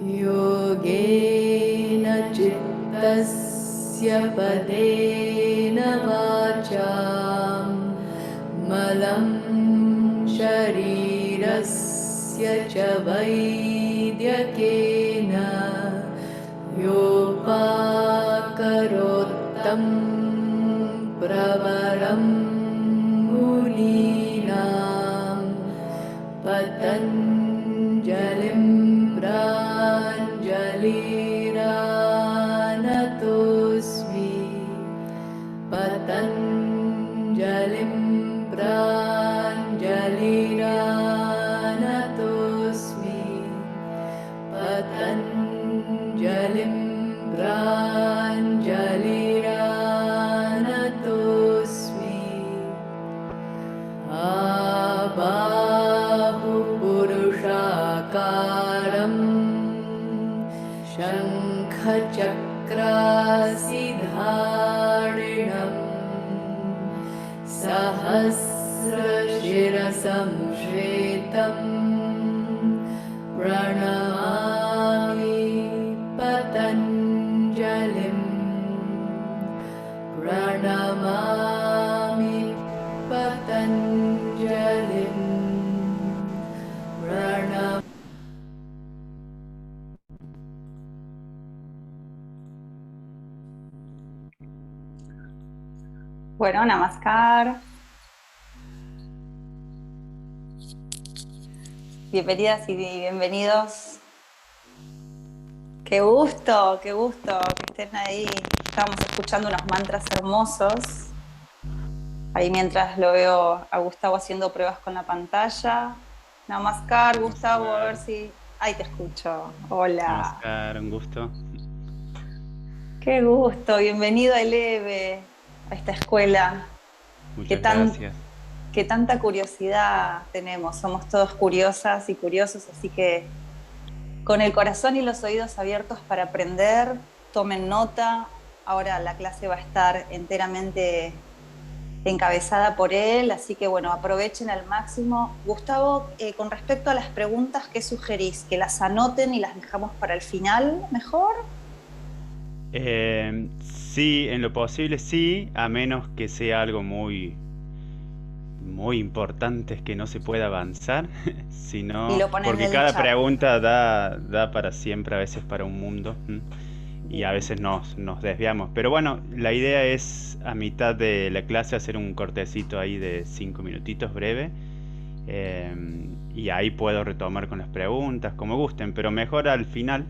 योगेन चित्तस्य पदेन वाचां मलं शरीरस्य च वैद्यकेन योपाकरोत्तं प्रवरं मुनीनां पतञ्जलिं प्राञ्जलिरानतोऽस्मि पतञ्जलिं प्राञ्जलिरानतोऽस्मि पतञ्जलिं प्राञ्जलिरानतोऽस्मि आबाहुपुरुषाकारं शङ्खचक्रासिधारिणं सहस्रशिरसं श्वेतं प्रणमामि पतञ्जलिं प्रणमामि पतञ्जलिं प्रणमामि. Bueno, Namaskar. Bienvenidas y bienvenidos. Qué gusto que estén ahí. Estábamos escuchando unos mantras hermosos. Ahí mientras lo veo a Gustavo haciendo pruebas con la pantalla. Namaskar, Gustavo, a ver si... Ahí te escucho. Hola. Namaskar, un gusto. Qué gusto, bienvenido a Eleve, a esta escuela. Muchas gracias. Que tanta curiosidad tenemos, somos todos curiosas y curiosos, así que con el corazón y los oídos abiertos para aprender, tomen nota. Ahora la clase va a estar enteramente encabezada por él, así que bueno, aprovechen al máximo. Gustavo, con respecto a las preguntas, ¿qué sugerís? ¿Que las anoten y las dejamos para el final mejor? Sí, en lo posible sí, a menos que sea algo muy importante que no se pueda avanzar, sino porque cada pregunta da para siempre, a veces para un mundo, y a veces nos desviamos. Pero bueno, la idea es a mitad de la clase hacer un cortecito ahí de 5 minutitos breve, y ahí puedo retomar con las preguntas, como gusten, pero mejor al final.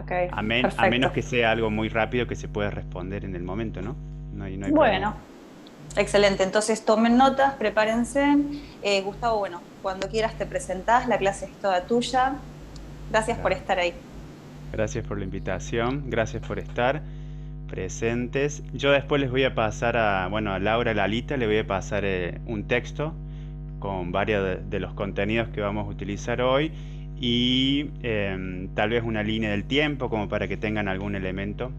Okay, a menos que sea algo muy rápido que se pueda responder en el momento, ¿no? No hay bueno, problema. Excelente. Entonces tomen notas, prepárense. Gustavo, bueno, cuando quieras te presentás, la clase es toda tuya. Gracias por estar ahí. Gracias por la invitación, gracias por estar presentes. Yo después les voy a pasar a Laura Lalita, le voy a pasar un texto con varios de los contenidos que vamos a utilizar hoy. Y tal vez una línea del tiempo como para que tengan algún elemento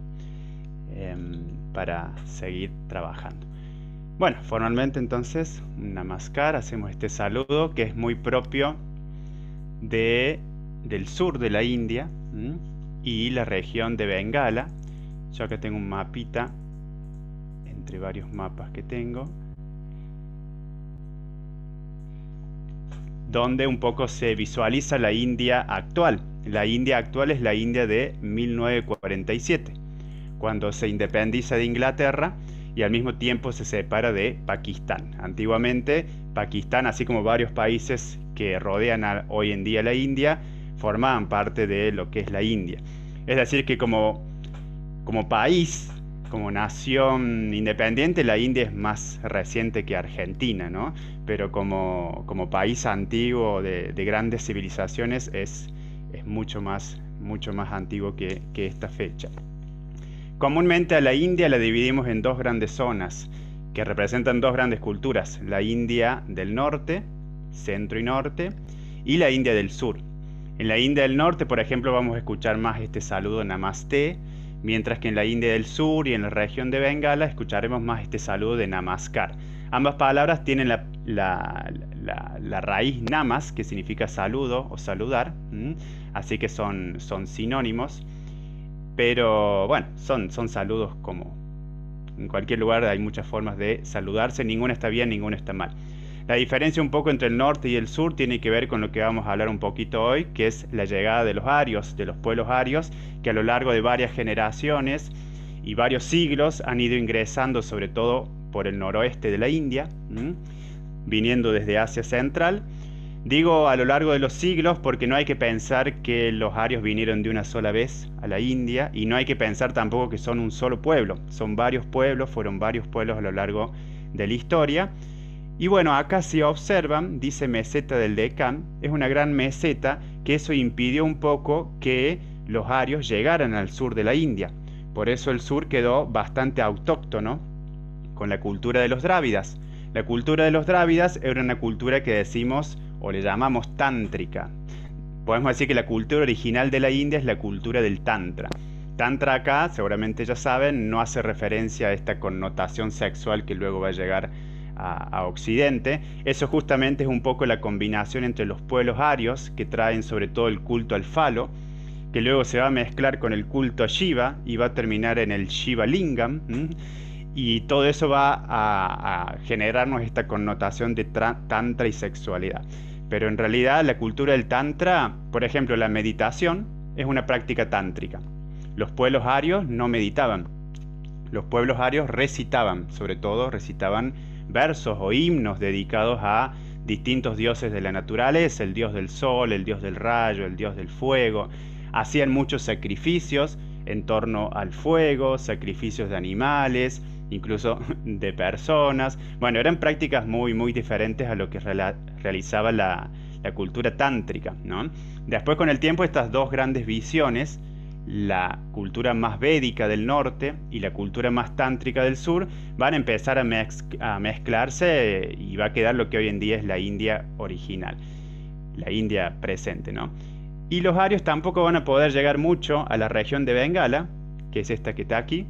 para seguir trabajando. Bueno, formalmente entonces, un namaskar, hacemos este saludo que es muy propio del sur de la India y la región de Bengala. Yo acá tengo un mapita entre varios mapas que tengo, donde un poco se visualiza la India actual. La India actual es la India de 1947, cuando se independiza de Inglaterra y al mismo tiempo se separa de Pakistán. Antiguamente, Pakistán, así como varios países que rodean hoy en día la India, formaban parte de lo que es la India. Es decir, que como país, como nación independiente, la India es más reciente que Argentina, ¿no? Pero como país antiguo de grandes civilizaciones es mucho más antiguo que esta fecha. Comúnmente a la India la dividimos en dos grandes zonas que representan dos grandes culturas: la India del norte, centro y norte, y la India del sur. En la India del norte, por ejemplo, vamos a escuchar más este saludo Namaste, mientras que en la India del sur y en la región de Bengala escucharemos más este saludo de Namaskar. Ambas palabras tienen la raíz namas, que significa saludo o saludar, así que son sinónimos, pero bueno, son saludos como en cualquier lugar hay muchas formas de saludarse, ninguna está bien, ninguna está mal. La diferencia un poco entre el norte y el sur tiene que ver con lo que vamos a hablar un poquito hoy, que es la llegada de los arios, de los pueblos arios, que a lo largo de varias generaciones y varios siglos han ido ingresando sobre todo por el noroeste de la India, viniendo desde Asia Central. Digo a lo largo de los siglos porque no hay que pensar que los arios vinieron de una sola vez a la India, y no hay que pensar tampoco que son un solo pueblo, son varios pueblos, fueron varios pueblos a lo largo de la historia. Y bueno, acá si observan, dice meseta del Deccan, es una gran meseta, que eso impidió un poco que los arios llegaran al sur de la India. Por eso el sur quedó bastante autóctono con la cultura de los drávidas. La cultura de los drávidas era una cultura que decimos o le llamamos tántrica. Podemos decir que la cultura original de la India es la cultura del tantra. Tantra acá, seguramente ya saben, no hace referencia a esta connotación sexual que luego va a llegar a Occidente. Eso justamente es un poco la combinación entre los pueblos arios, que traen sobre todo el culto al falo, que luego se va a mezclar con el culto a Shiva y va a terminar en el Shiva Lingam, y todo eso va a generarnos esta connotación de tantra y sexualidad. Pero en realidad la cultura del tantra, por ejemplo, la meditación es una práctica tántrica. Los pueblos arios no meditaban, los pueblos arios recitaban, sobre todo recitaban versos o himnos dedicados a distintos dioses de la naturaleza, el dios del sol, el dios del rayo, el dios del fuego. Hacían muchos sacrificios en torno al fuego, sacrificios de animales, incluso de personas. Bueno, eran prácticas muy diferentes a lo que realizaba la cultura tántrica, ¿no? Después, con el tiempo, estas dos grandes visiones, la cultura más védica del norte y la cultura más tántrica del sur, van a empezar a mezclarse, y va a quedar lo que hoy en día es la India original, la India presente, ¿no? Y los arios tampoco van a poder llegar mucho a la región de Bengala, que es esta que está aquí.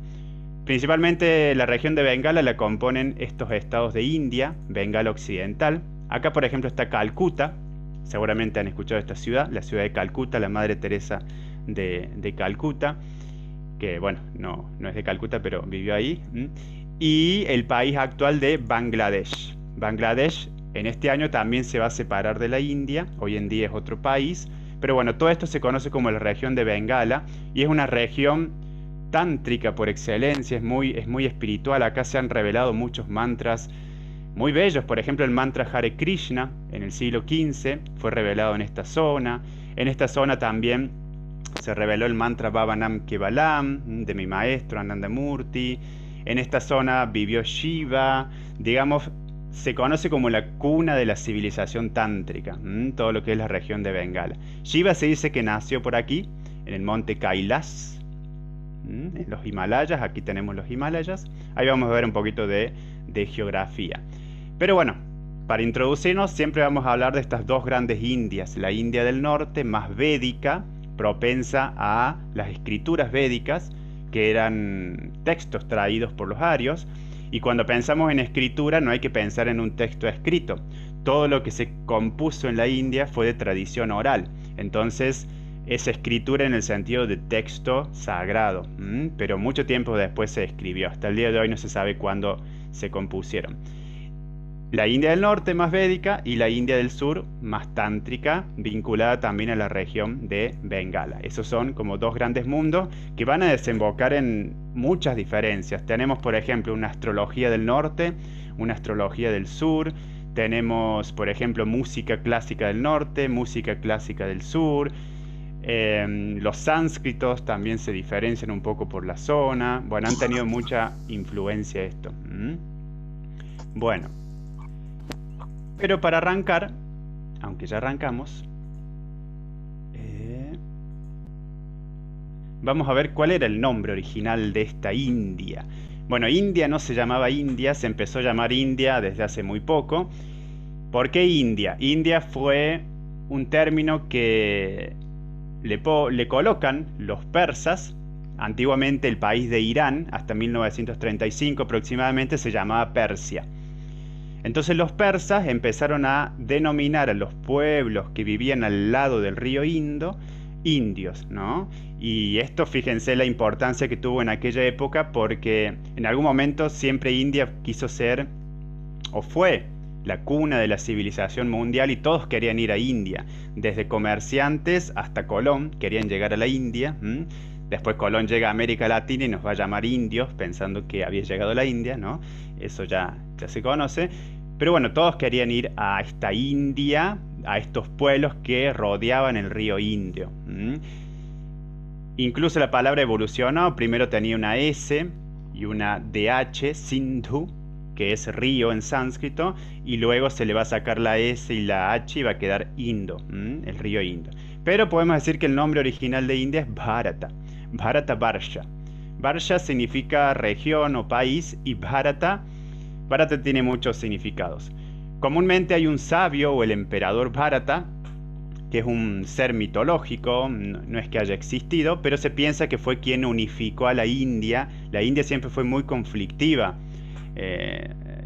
Principalmente la región de Bengala la componen estos estados de India, Bengala Occidental. Acá, por ejemplo, está Calcuta. Seguramente han escuchado esta ciudad, la ciudad de Calcuta, la Madre Teresa de Calcuta, que bueno, no es de Calcuta, pero vivió ahí. Y el país actual de Bangladesh. Bangladesh en este año también se va a separar de la India, hoy en día es otro país, pero bueno, todo esto se conoce como la región de Bengala, y es una región tántrica por excelencia, es muy espiritual. Acá se han revelado muchos mantras muy bellos. Por ejemplo, el mantra Hare Krishna en el siglo XV fue revelado en esta zona. En esta zona también se reveló el mantra Bhavanam Kevalam de mi maestro Ananda Murti. En esta zona vivió Shiva. Digamos, se conoce como la cuna de la civilización tántrica, todo lo que es la región de Bengala. Shiva se dice que nació por aquí, en el monte Kailas, en los Himalayas. Aquí tenemos los Himalayas. Ahí vamos a ver un poquito de geografía. Pero bueno, para introducirnos siempre vamos a hablar de estas dos grandes Indias. La India del norte, más védica, propensa a las escrituras védicas, que eran textos traídos por los arios. Y cuando pensamos en escritura no hay que pensar en un texto escrito. Todo lo que se compuso en la India fue de tradición oral. Entonces es escritura en el sentido de texto sagrado, pero mucho tiempo después se escribió. Hasta el día de hoy no se sabe cuándo se compusieron. La India del norte más védica y la India del sur más tántrica, vinculada también a la región de Bengala. Esos son como dos grandes mundos que van a desembocar en muchas diferencias. Tenemos, por ejemplo, una astrología del norte, una astrología del sur. Tenemos, por ejemplo, música clásica del norte, música clásica del sur. Los sánscritos también se diferencian un poco por la zona. Bueno, han tenido mucha influencia esto. Bueno, pero para arrancar, aunque ya arrancamos, vamos a ver cuál era el nombre original de esta India. Bueno, India no se llamaba India, se empezó a llamar India desde hace muy poco. ¿Por qué India? India fue un término que le colocan los persas. Antiguamente el país de Irán, hasta 1935 aproximadamente, se llamaba Persia. Entonces los persas empezaron a denominar a los pueblos que vivían al lado del río Indo, indios, ¿no? Y esto, fíjense la importancia que tuvo en aquella época, porque en algún momento siempre India quiso ser, o fue, la cuna de la civilización mundial y todos querían ir a India, desde comerciantes hasta Colón querían llegar a la India. Después Colón llega a América Latina y nos va a llamar indios, pensando que había llegado a la India, ¿no? Eso ya se conoce. Pero bueno, todos querían ir a esta India, a estos pueblos que rodeaban el río Indio. Incluso la palabra evolucionó, primero tenía una S y una DH, Sindhu, que es río en sánscrito, y luego se le va a sacar la S y la H y va a quedar Indo, el río Indo. Pero podemos decir que el nombre original de India es Bharata, Bharata Varsha. Varsha significa región o país, y Bharata tiene muchos significados. Comúnmente hay un sabio o el emperador Bharata, que es un ser mitológico, no es que haya existido, pero se piensa que fue quien unificó a la India. La India siempre fue muy conflictiva.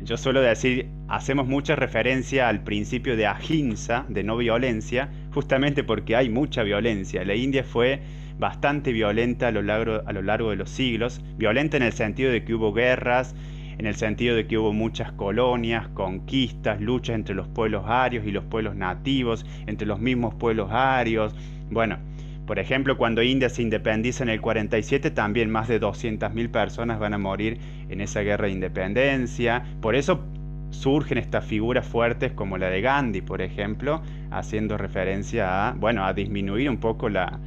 Yo suelo decir, hacemos mucha referencia al principio de Ahimsa, de no violencia, justamente porque hay mucha violencia. La India fue bastante violenta a lo largo de los siglos, violenta en el sentido de que hubo guerras, en el sentido de que hubo muchas colonias, conquistas, luchas entre los pueblos arios y los pueblos nativos, entre los mismos pueblos arios. Bueno, por ejemplo, cuando India se independiza en el 47, también más de 200.000 personas van a morir en esa guerra de independencia. Por eso surgen estas figuras fuertes como la de Gandhi, por ejemplo, haciendo referencia a disminuir un poco la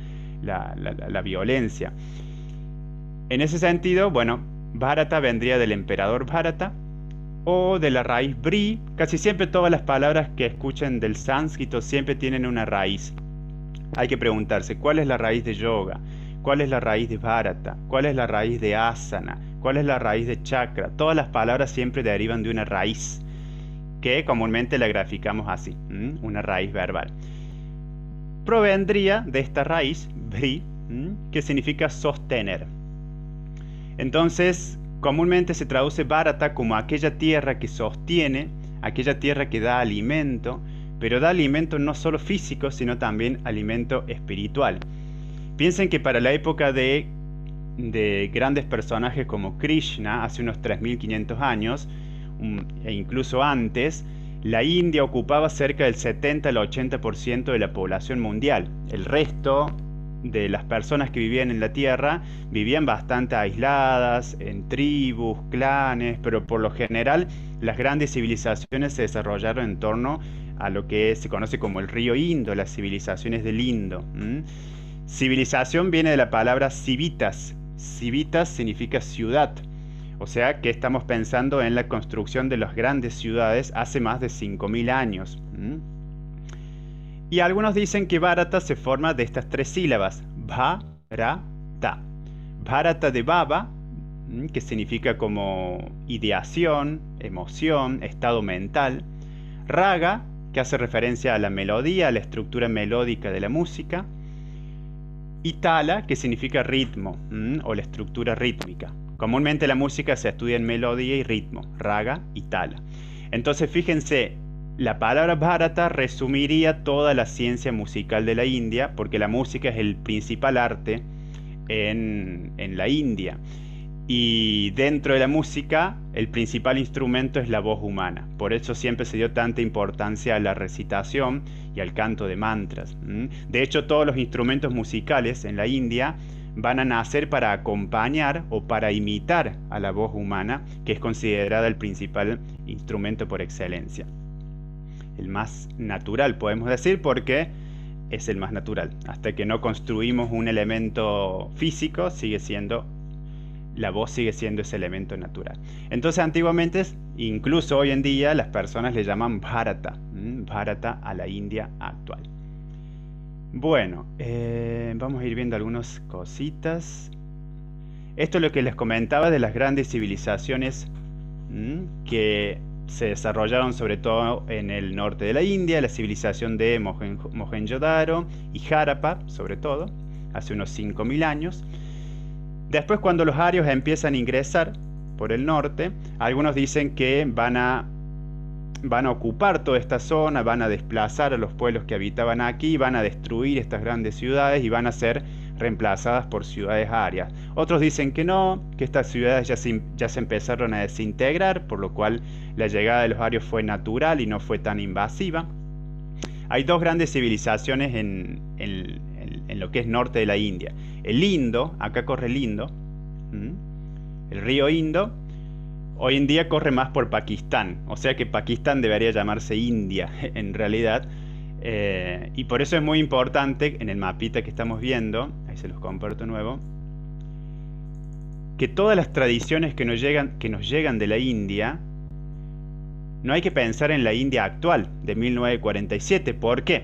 violencia. En ese sentido, Bharata vendría del emperador Bharata o de la raíz Bri. Casi siempre todas las palabras que escuchen del sánscrito siempre tienen una raíz. Hay que preguntarse, ¿cuál es la raíz de yoga? ¿Cuál es la raíz de Bharata? ¿Cuál es la raíz de asana? ¿Cuál es la raíz de chakra? Todas las palabras siempre derivan de una raíz, que comúnmente la graficamos así, una raíz verbal. Provendría de esta raíz, Bri, que significa sostener. Entonces, comúnmente se traduce Bharata como aquella tierra que sostiene, aquella tierra que da alimento, pero da alimento no solo físico, sino también alimento espiritual. Piensen que para la época de grandes personajes como Krishna, hace unos 3.500 años, e incluso antes, la India ocupaba cerca del 70 al 80% de la población mundial. El resto de las personas que vivían en la tierra vivían bastante aisladas, en tribus, clanes, pero por lo general las grandes civilizaciones se desarrollaron en torno a lo que se conoce como el río Indo, las civilizaciones del Indo. Civilización viene de la palabra civitas. Civitas significa ciudad. O sea que estamos pensando en la construcción de las grandes ciudades hace más de 5.000 años. Y algunos dicen que Bharata se forma de estas tres sílabas, Bharata. Bharata de Baba, que significa como ideación, emoción, estado mental. Raga, que hace referencia a la melodía, a la estructura melódica de la música. Y Tala, que significa ritmo, o la estructura rítmica. Comúnmente la música se estudia en melodía y ritmo, raga y tala. Entonces fíjense, la palabra Bharata resumiría toda la ciencia musical de la India, porque la música es el principal arte en la India. Y dentro de la música, el principal instrumento es la voz humana. Por eso siempre se dio tanta importancia a la recitación y al canto de mantras. De hecho, todos los instrumentos musicales en la India van a nacer para acompañar o para imitar a la voz humana, que es considerada el principal instrumento por excelencia. El más natural, podemos decir, porque es el más natural. Hasta que no construimos un elemento físico, la voz sigue siendo ese elemento natural. Entonces, antiguamente, incluso hoy en día, las personas le llaman Bharata, Bharata a la India actual. Bueno, vamos a ir viendo algunas cositas. Esto es lo que les comentaba de las grandes civilizaciones que se desarrollaron sobre todo en el norte de la India, la civilización de Mohenjo-Daro y Harappa, sobre todo, hace unos 5.000 años. Después, cuando los arios empiezan a ingresar por el norte, algunos dicen que van a van a ocupar toda esta zona, van a desplazar a los pueblos que habitaban aquí, van a destruir estas grandes ciudades y van a ser reemplazadas por ciudades arias. Otros dicen que no, que estas ciudades ya se empezaron a desintegrar, por lo cual la llegada de los arios fue natural y no fue tan invasiva. Hay dos grandes civilizaciones en lo que es norte de la India. El Indo, acá corre el Indo, el río Indo. Hoy en día corre más por Pakistán, o sea que Pakistán debería llamarse India en realidad. Y por eso es muy importante en el mapita que estamos viendo, ahí se los comparto de nuevo, que todas las tradiciones que nos llegan de la India, no hay que pensar en la India actual de 1947. ¿Por qué?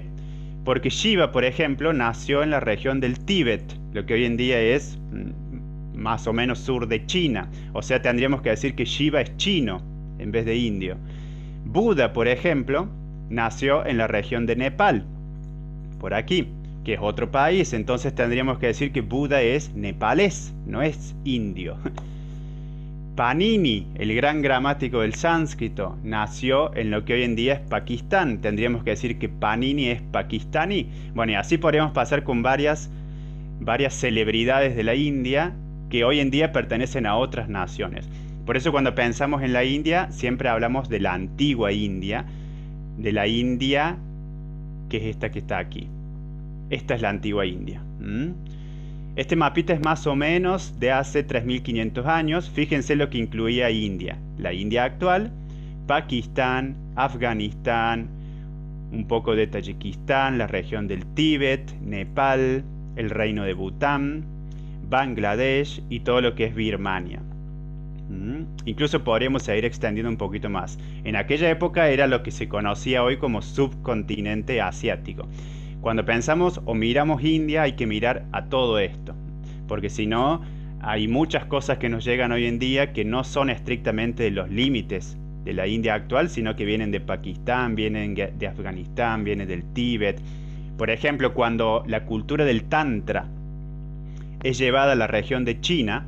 Porque Shiva, por ejemplo, nació en la región del Tíbet, lo que hoy en día es más o menos sur de China. O sea, tendríamos que decir que Shiva es chino en vez de indio. Buda, por ejemplo, nació en la región de Nepal, por aquí, que es otro país. Entonces tendríamos que decir que Buda es nepalés, no es indio. Panini, el gran gramático del sánscrito, nació en lo que hoy en día es Pakistán. Tendríamos que decir que Panini es pakistaní. Bueno, y así podríamos pasar con varias celebridades de la India que hoy en día pertenecen a otras naciones. Por eso cuando pensamos en la India, siempre hablamos de la antigua India, de la India que es esta que está aquí. Esta es la antigua India. Este mapita es más o menos de hace 3500 años. Fíjense lo que incluía India. La India actual, Pakistán, Afganistán, un poco de Tayikistán, la región del Tíbet, Nepal, el reino de Bután, Bangladesh y todo lo que es Birmania. Incluso podríamos seguir extendiendo un poquito más. En aquella época era lo que se conocía hoy como subcontinente asiático. Cuando pensamos o miramos India, hay que mirar a todo esto, porque si no, hay muchas cosas que nos llegan hoy en día que no son estrictamente de los límites de la India actual, sino que vienen de Pakistán, vienen de Afganistán, vienen del Tíbet. Por ejemplo, cuando la cultura del Tantra es llevada a la región de China,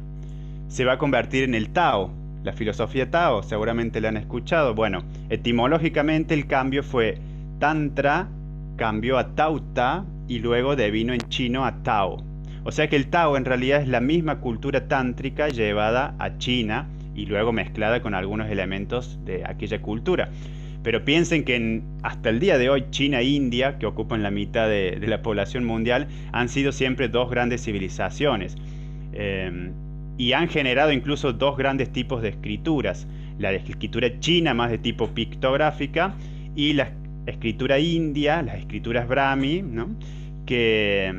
se va a convertir en el Tao, la filosofía Tao, seguramente la han escuchado. Bueno, etimológicamente el cambio fue Tantra, cambió a Tauta y luego devino en chino a Tao. O sea que el Tao en realidad es la misma cultura tántrica llevada a China y luego mezclada con algunos elementos de aquella cultura. Pero piensen que hasta el día de hoy China e India, que ocupan la mitad de la población mundial, han sido siempre dos grandes civilizaciones. Y han generado incluso dos grandes tipos de escrituras. La escritura china, más de tipo pictográfica, y la escritura india, las escrituras Brahmi, ¿no? Que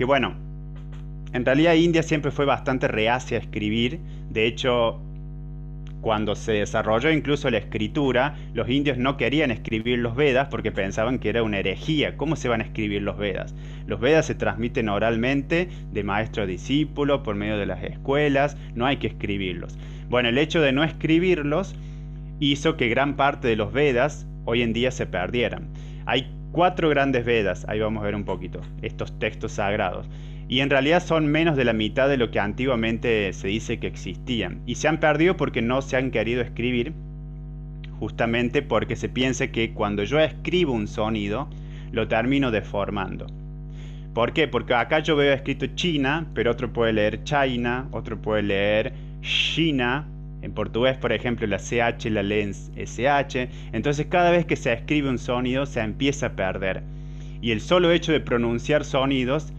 bueno, en realidad India siempre fue bastante reacia a escribir. De hecho, cuando se desarrolló incluso la escritura, los indios no querían escribir los Vedas porque pensaban que era una herejía. ¿Cómo se van a escribir los Vedas? Los Vedas se transmiten oralmente, de maestro a discípulo, por medio de las escuelas, no hay que escribirlos. Bueno, el hecho de no escribirlos hizo que gran parte de los Vedas hoy en día se perdieran. Hay 4 grandes Vedas, ahí vamos a ver un poquito, estos textos sagrados. Y en realidad son menos de la mitad de lo que antiguamente se dice que existían. Y se han perdido porque no se han querido escribir, justamente porque se piensa que cuando yo escribo un sonido, lo termino deformando. ¿Por qué? Porque acá yo veo escrito China, pero otro puede leer China, otro puede leer China. En portugués, por ejemplo, la CH la leen SH. Entonces cada vez que se escribe un sonido se empieza a perder. Y el solo hecho de pronunciar sonidos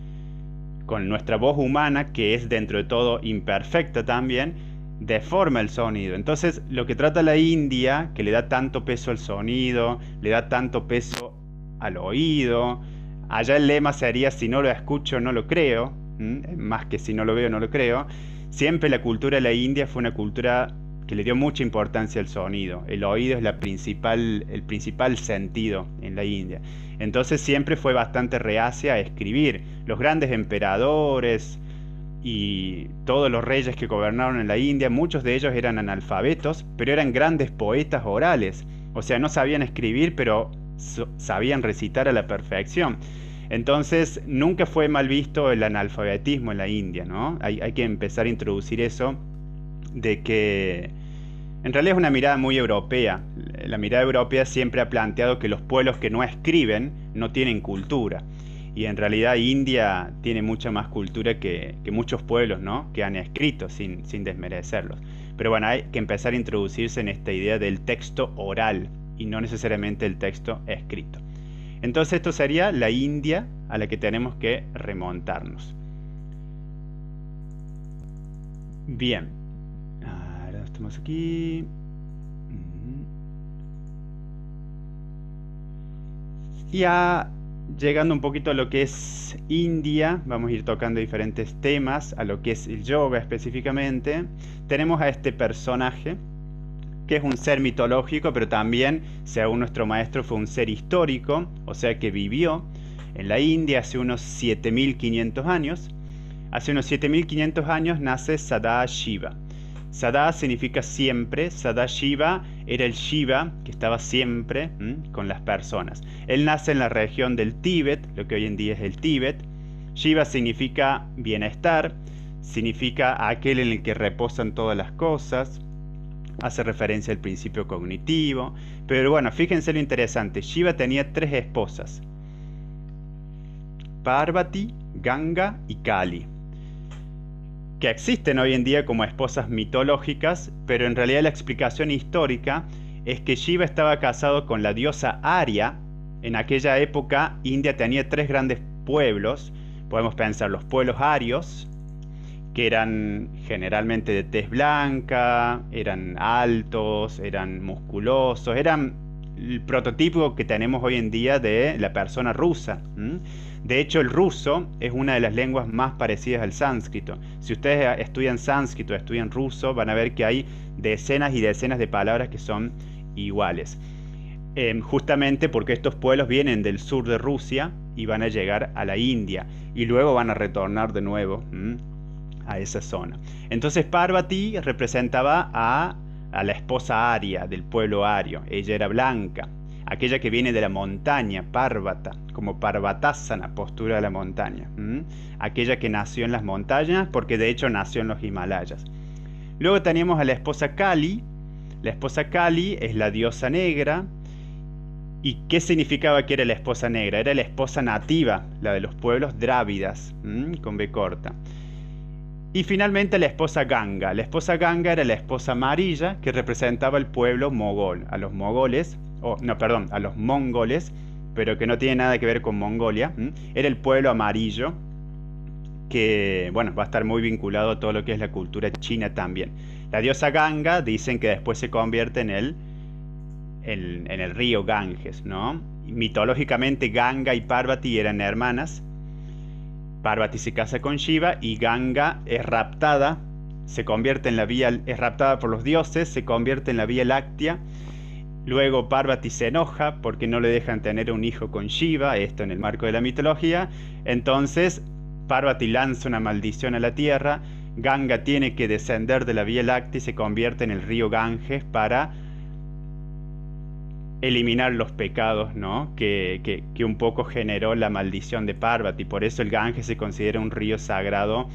con nuestra voz humana, que es dentro de todo imperfecta también, deforma el sonido. Entonces lo que trata la India, que le da tanto peso al sonido, le da tanto peso al oído, allá el lema sería si no lo escucho no lo creo, más que si no lo veo no lo creo. Siempre la cultura de la India fue una cultura que le dio mucha importancia al sonido. El oído es el principal sentido en la India. Entonces siempre fue bastante reacia a escribir. Los grandes emperadores y todos los reyes que gobernaron en la India, muchos de ellos eran analfabetos, pero eran grandes poetas orales. O sea, no sabían escribir, pero sabían recitar a la perfección. Entonces nunca fue mal visto el analfabetismo en la India, ¿no? Hay que empezar a introducir eso de que En realidad es una mirada muy europea. La mirada europea siempre ha planteado que los pueblos que no escriben no tienen cultura. Y en realidad India tiene mucha más cultura que muchos pueblos, ¿no? Que han escrito sin desmerecerlos. Pero bueno, hay que empezar a introducirse en esta idea del texto oral y no necesariamente el texto escrito. Entonces esto sería la India a la que tenemos que remontarnos. Bien. Ahora estamos aquí. Ya llegando un poquito a lo que es India, vamos a ir tocando diferentes temas, a lo que es el yoga específicamente. Tenemos a este personaje, que es un ser mitológico, pero también, según nuestro maestro, fue un ser histórico, o sea que vivió en la India hace unos 7500 años. Hace unos 7500 años nace Sadashiva. Sada significa siempre. Sadashiva era el Shiva que estaba siempre con las personas. Él nace en la región del Tíbet, lo que hoy en día es el Tíbet. Shiva significa bienestar, significa aquel en el que reposan todas las cosas. Hace referencia al principio cognitivo. Pero bueno, fíjense lo interesante. Shiva tenía 3 esposas: Parvati, Ganga y Kali, que existen hoy en día como esposas mitológicas, pero en realidad la explicación histórica es que Shiva estaba casado con la diosa Arya. En aquella época India tenía 3 grandes pueblos. Podemos pensar los pueblos arios, que eran generalmente de tez blanca, eran altos, eran musculosos, eran el prototipo que tenemos hoy en día de la persona rusa. De hecho, el ruso es una de las lenguas más parecidas al sánscrito. Si ustedes estudian sánscrito, estudian ruso, van a ver que hay decenas y decenas de palabras que son iguales. Justamente porque estos pueblos vienen del sur de Rusia y van a llegar a la India y luego van a retornar de nuevo a esa zona. Entonces Parvati representaba a la esposa aria del pueblo ario. Ella era blanca, aquella que viene de la montaña, Parvata, como Parvatasana, postura de la montaña. Aquella que nació en las montañas, porque de hecho nació en los Himalayas. Luego teníamos a la esposa Kali. La esposa Kali es la diosa negra. ¿Y qué significaba que era la esposa negra? Era la esposa nativa, la de los pueblos drávidas, con B corta. Y finalmente la esposa Ganga. La esposa Ganga era la esposa amarilla, que representaba al pueblo mogol, a los mogoles, a los mongoles, pero que no tiene nada que ver con Mongolia. Era el pueblo amarillo, que bueno, va a estar muy vinculado a todo lo que es la cultura china también. La diosa Ganga dicen que después se convierte en el río Ganges, ¿no? Mitológicamente Ganga y Parvati eran hermanas. Parvati se casa con Shiva y Ganga es raptada, es raptada por los dioses, se convierte en la Vía Láctea. Luego Parvati se enoja porque no le dejan tener un hijo con Shiva, esto en el marco de la mitología. Entonces Parvati lanza una maldición a la tierra, Ganga tiene que descender de la Vía Láctea y se convierte en el río Ganges para eliminar los pecados, ¿no? que un poco generó la maldición de Parvati. Por eso el Ganges se considera un río sagrado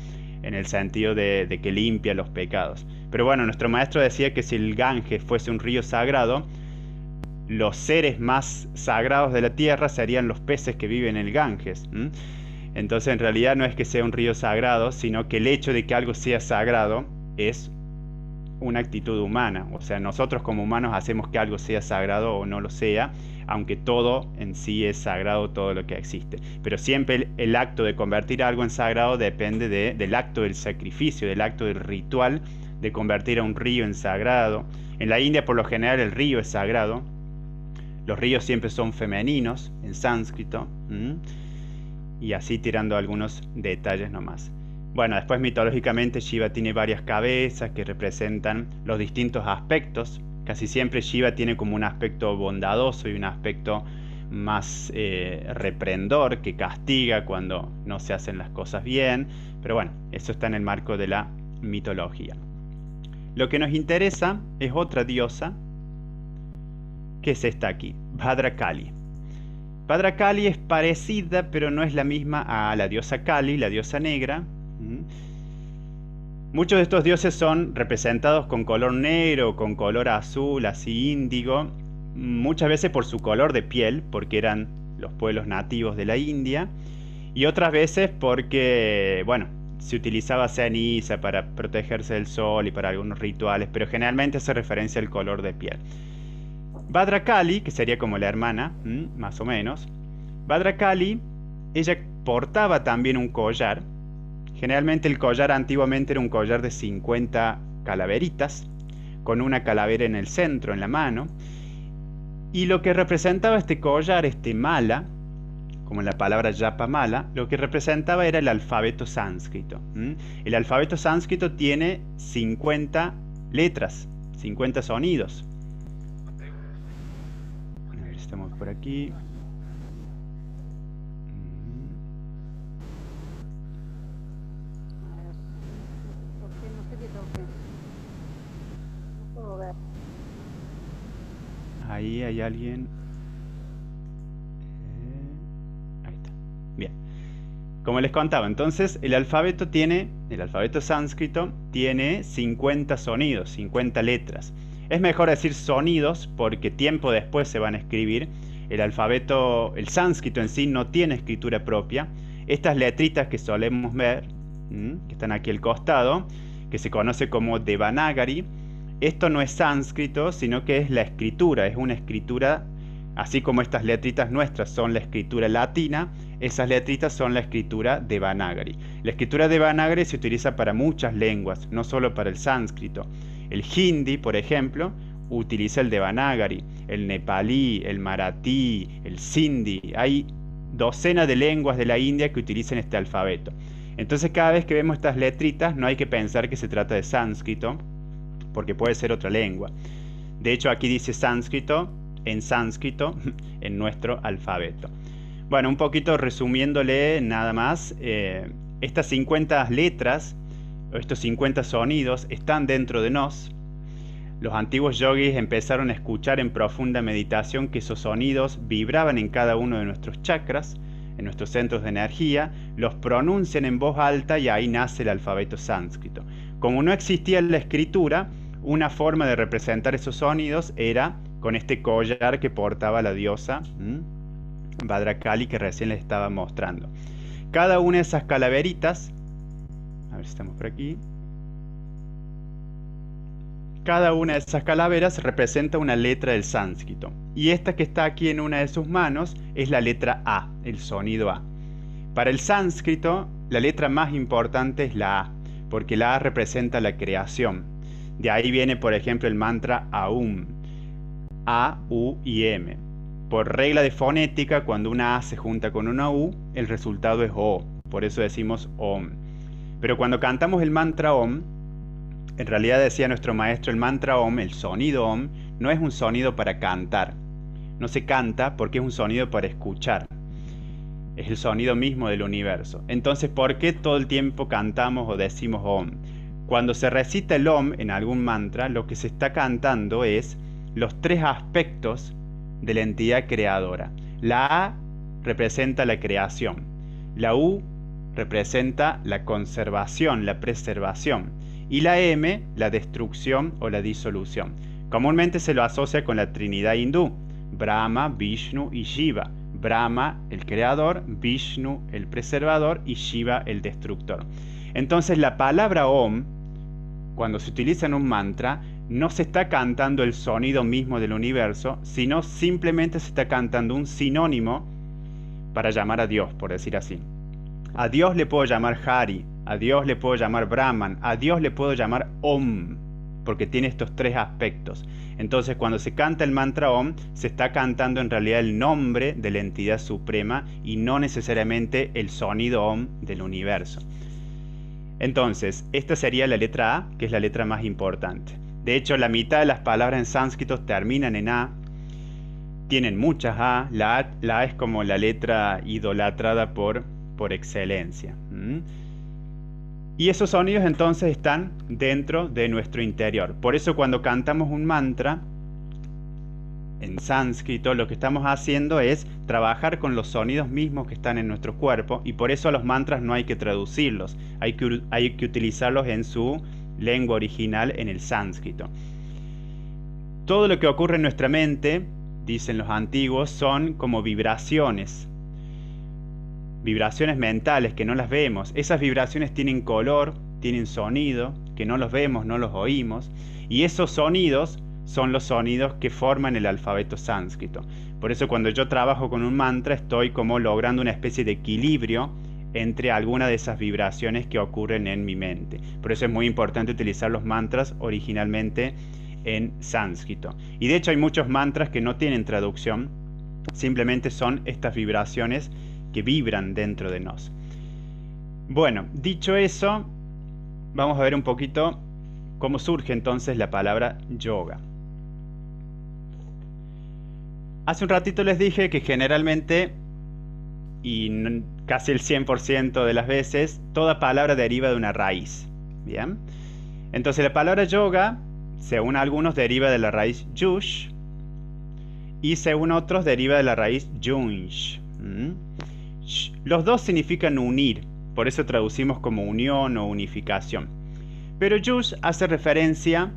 en el sentido de que limpia los pecados. Pero bueno, nuestro maestro decía que si el Ganges fuese un río sagrado, los seres más sagrados de la tierra serían los peces que viven en el Ganges. Entonces en realidad no es que sea un río sagrado, sino que el hecho de que algo sea sagrado es una actitud humana. O sea, nosotros como humanos hacemos que algo sea sagrado o no lo sea, aunque todo en sí es sagrado, todo lo que existe. Pero siempre el acto de convertir algo en sagrado depende del acto del sacrificio, del acto del ritual de convertir a un río en sagrado. En la India por lo general el río es sagrado. Los ríos siempre son femeninos en sánscrito. Y así tirando algunos detalles nomás. Bueno, después mitológicamente Shiva tiene varias cabezas que representan los distintos aspectos. Casi siempre Shiva tiene como un aspecto bondadoso y un aspecto más reprendor, que castiga cuando no se hacen las cosas bien. Pero bueno, eso está en el marco de la mitología. Lo que nos interesa es otra diosa, que es esta aquí, Bhadrakali. Bhadrakali es parecida, pero no es la misma a la diosa Kali, la diosa negra. Muchos de estos dioses son representados con color negro, con color azul, así índigo, muchas veces por su color de piel, porque eran los pueblos nativos de la India, y otras veces porque, bueno, se utilizaba ceniza para protegerse del sol y para algunos rituales, pero generalmente hace referencia al color de piel. Bhadrakali, que sería como la hermana, más o menos, Bhadrakali, ella portaba también un collar. Generalmente el collar antiguamente era un collar de 50 calaveritas, con una calavera en el centro, en la mano. Y lo que representaba este collar, este mala, como en la palabra japa mala, lo que representaba era el alfabeto sánscrito. El alfabeto sánscrito tiene 50 letras, 50 sonidos. A ver, estamos por aquí. Ahí hay alguien. Ahí está. Bien. Como les contaba, entonces el alfabeto sánscrito tiene 50 sonidos, 50 letras. Es mejor decir sonidos porque tiempo después se van a escribir. El sánscrito en sí no tiene escritura propia. Estas letritas que solemos ver, que están aquí al costado, que se conoce como Devanagari, esto no es sánscrito, sino que es la escritura, es una escritura, así como estas letritas nuestras son la escritura latina, esas letritas son la escritura Devanagari. La escritura Devanagari se utiliza para muchas lenguas, no solo para el sánscrito. El hindi, por ejemplo, utiliza el Devanagari, el nepalí, el maratí, el sindhi. Hay docenas de lenguas de la India que utilizan este alfabeto. Entonces cada vez que vemos estas letritas no hay que pensar que se trata de sánscrito, porque puede ser otra lengua. De hecho, aquí dice sánscrito en nuestro alfabeto. Bueno, un poquito resumiéndole nada más, estas 50 letras, o estos 50 sonidos, están dentro de nos. Los antiguos yogis empezaron a escuchar en profunda meditación que esos sonidos vibraban en cada uno de nuestros chakras, en nuestros centros de energía, los pronuncian en voz alta y ahí nace el alfabeto sánscrito. Como no existía la escritura, una forma de representar esos sonidos era con este collar que portaba la diosa Bhadrakali, que recién les estaba mostrando. Cada una de esas calaveritas, a ver si estamos por aquí, cada una de esas calaveras representa una letra del sánscrito. Y esta que está aquí en una de sus manos es la letra A, el sonido A. Para el sánscrito, la letra más importante es la A, porque la A representa la creación. De ahí viene, por ejemplo, el mantra Aum, A, U y M. Por regla de fonética, cuando una A se junta con una U, el resultado es O. Por eso decimos Om. Pero cuando cantamos el mantra Om, en realidad decía nuestro maestro, el mantra Om, el sonido Om, no es un sonido para cantar. No se canta porque es un sonido para escuchar. Es el sonido mismo del universo. Entonces, ¿por qué todo el tiempo cantamos o decimos Om? Cuando se recita el Om en algún mantra, lo que se está cantando es los tres aspectos de la entidad creadora. La A representa la creación. La U representa la conservación, la preservación. Y la M, la destrucción o la disolución. Comúnmente se lo asocia con la Trinidad hindú, Brahma, Vishnu y Shiva. Brahma, el creador, Vishnu, el preservador y Shiva, el destructor. Entonces la palabra Om, cuando se utiliza en un mantra, no se está cantando el sonido mismo del universo, sino simplemente se está cantando un sinónimo para llamar a Dios, por decir así. A Dios le puedo llamar Hari, a Dios le puedo llamar Brahman, a Dios le puedo llamar Om, porque tiene estos tres aspectos. Entonces, cuando se canta el mantra Om, se está cantando en realidad el nombre de la entidad suprema y no necesariamente el sonido Om del universo. Entonces, esta sería la letra A, que es la letra más importante. De hecho, la mitad de las palabras en sánscrito terminan en A. Tienen muchas A. La A es como la letra idolatrada por excelencia. Y esos sonidos entonces están dentro de nuestro interior. Por eso cuando cantamos un mantra, en sánscrito, lo que estamos haciendo es trabajar con los sonidos mismos que están en nuestro cuerpo, y por eso a los mantras no hay que traducirlos, hay que utilizarlos en su lengua original, en el sánscrito. Todo lo que ocurre en nuestra mente, dicen los antiguos, son como vibraciones mentales que no las vemos. Esas vibraciones tienen color, tienen sonido, que no los vemos, no los oímos, y esos sonidos son los sonidos que forman el alfabeto sánscrito. Por eso cuando yo trabajo con un mantra estoy como logrando una especie de equilibrio entre alguna de esas vibraciones que ocurren en mi mente. Por eso es muy importante utilizar los mantras originalmente en sánscrito. Y de hecho hay muchos mantras que no tienen traducción, simplemente son estas vibraciones que vibran dentro de nos. Bueno, dicho eso, vamos a ver un poquito cómo surge entonces la palabra yoga. Hace un ratito les dije que generalmente, y casi el 100% de las veces, toda palabra deriva de una raíz. ¿Bien? Entonces la palabra yoga, según algunos, deriva de la raíz yush, y según otros deriva de la raíz yunsh. Los dos significan unir, por eso traducimos como unión o unificación. Pero yush hace referencia,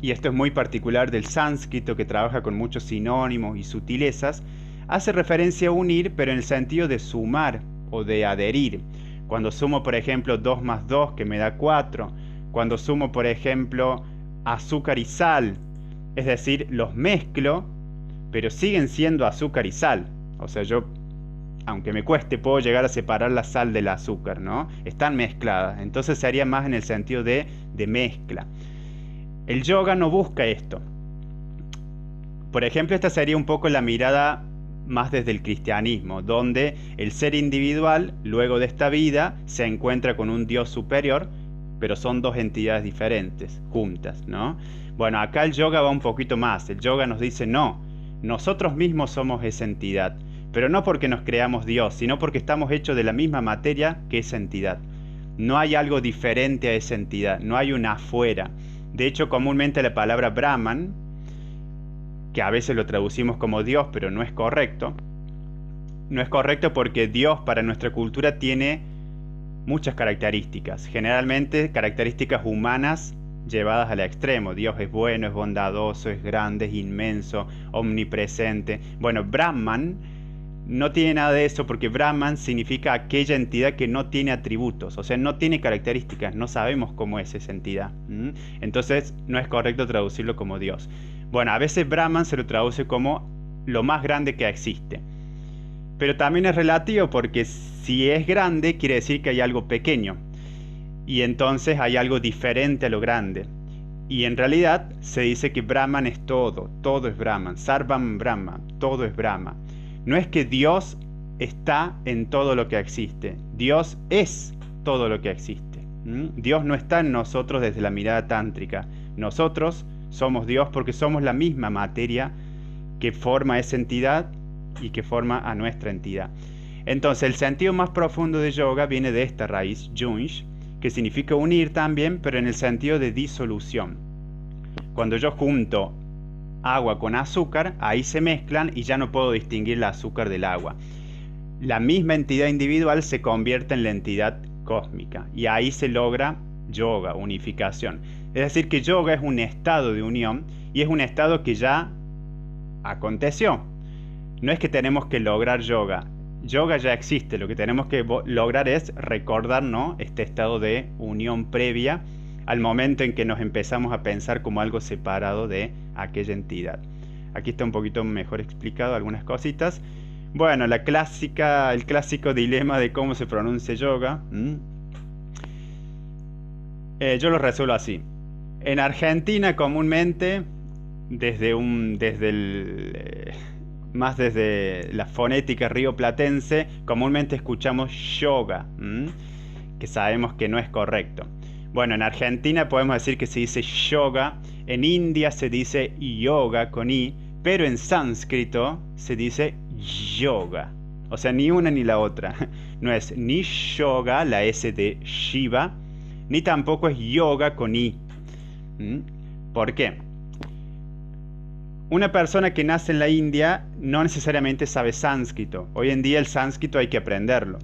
y esto es muy particular del sánscrito que trabaja con muchos sinónimos y sutilezas, hace referencia a unir, pero en el sentido de sumar o de adherir. Cuando sumo, por ejemplo, 2 más 2, que me da 4. Cuando sumo, por ejemplo, azúcar y sal, es decir, los mezclo, pero siguen siendo azúcar y sal. O sea, yo, aunque me cueste, puedo llegar a separar la sal del azúcar, ¿no? Están mezcladas, entonces se haría más en el sentido de mezcla. El yoga no busca esto. Por ejemplo, esta sería un poco la mirada más desde el cristianismo, donde el ser individual, luego de esta vida, se encuentra con un Dios superior, pero son dos entidades diferentes, juntas, ¿no? Bueno, acá el yoga va un poquito más. El yoga nos dice, no, nosotros mismos somos esa entidad, pero no porque nos creamos Dios, sino porque estamos hechos de la misma materia que esa entidad. No hay algo diferente a esa entidad, no hay un afuera. De hecho, comúnmente la palabra Brahman, que a veces lo traducimos como Dios, pero no es correcto. No es correcto porque Dios para nuestra cultura tiene muchas características, generalmente características humanas llevadas al extremo. Dios es bueno, es bondadoso, es grande, es inmenso, omnipresente. Bueno, Brahman no tiene nada de eso, porque Brahman significa aquella entidad que no tiene atributos, o sea, no tiene características, no sabemos cómo es esa entidad. Entonces no es correcto traducirlo como Dios. Bueno, a veces Brahman se lo traduce como lo más grande que existe, pero también es relativo, porque si es grande quiere decir que hay algo pequeño, y entonces hay algo diferente a lo grande. Y en realidad se dice que Brahman es todo, todo es Brahman, Sarvam Brahma, todo es Brahma. No es que Dios está en todo lo que existe, Dios es todo lo que existe. Dios no está en nosotros desde la mirada tántrica. Nosotros somos Dios porque somos la misma materia que forma esa entidad y que forma a nuestra entidad. Entonces el sentido más profundo de yoga viene de esta raíz, yunsh, que significa unir también, pero en el sentido de disolución. Cuando yo junto agua con azúcar, ahí se mezclan y ya no puedo distinguir el azúcar del agua. La misma entidad individual se convierte en la entidad cósmica y ahí se logra yoga, unificación. Es decir, que yoga es un estado de unión y es un estado que ya aconteció. No es que tenemos que lograr yoga. Yoga ya existe, lo que tenemos que lograr es recordar, ¿no?, este estado de unión previa al momento en que nos empezamos a pensar como algo separado de aquella entidad. Aquí está un poquito mejor explicado algunas cositas. Bueno, el clásico dilema de cómo se pronuncia yoga. Yo lo resuelvo así. En Argentina comúnmente, desde la fonética rioplatense, comúnmente escuchamos yoga, que sabemos que no es correcto. Bueno, en Argentina podemos decir que se dice yoga, en India se dice yoga con i, pero en sánscrito se dice yoga. O sea, ni una ni la otra. No es ni yoga, la S de Shiva, ni tampoco es yoga con i. ¿Por qué? una persona que nace en la India no necesariamente sabe sánscrito. Hoy en día el sánscrito hay que aprenderlo.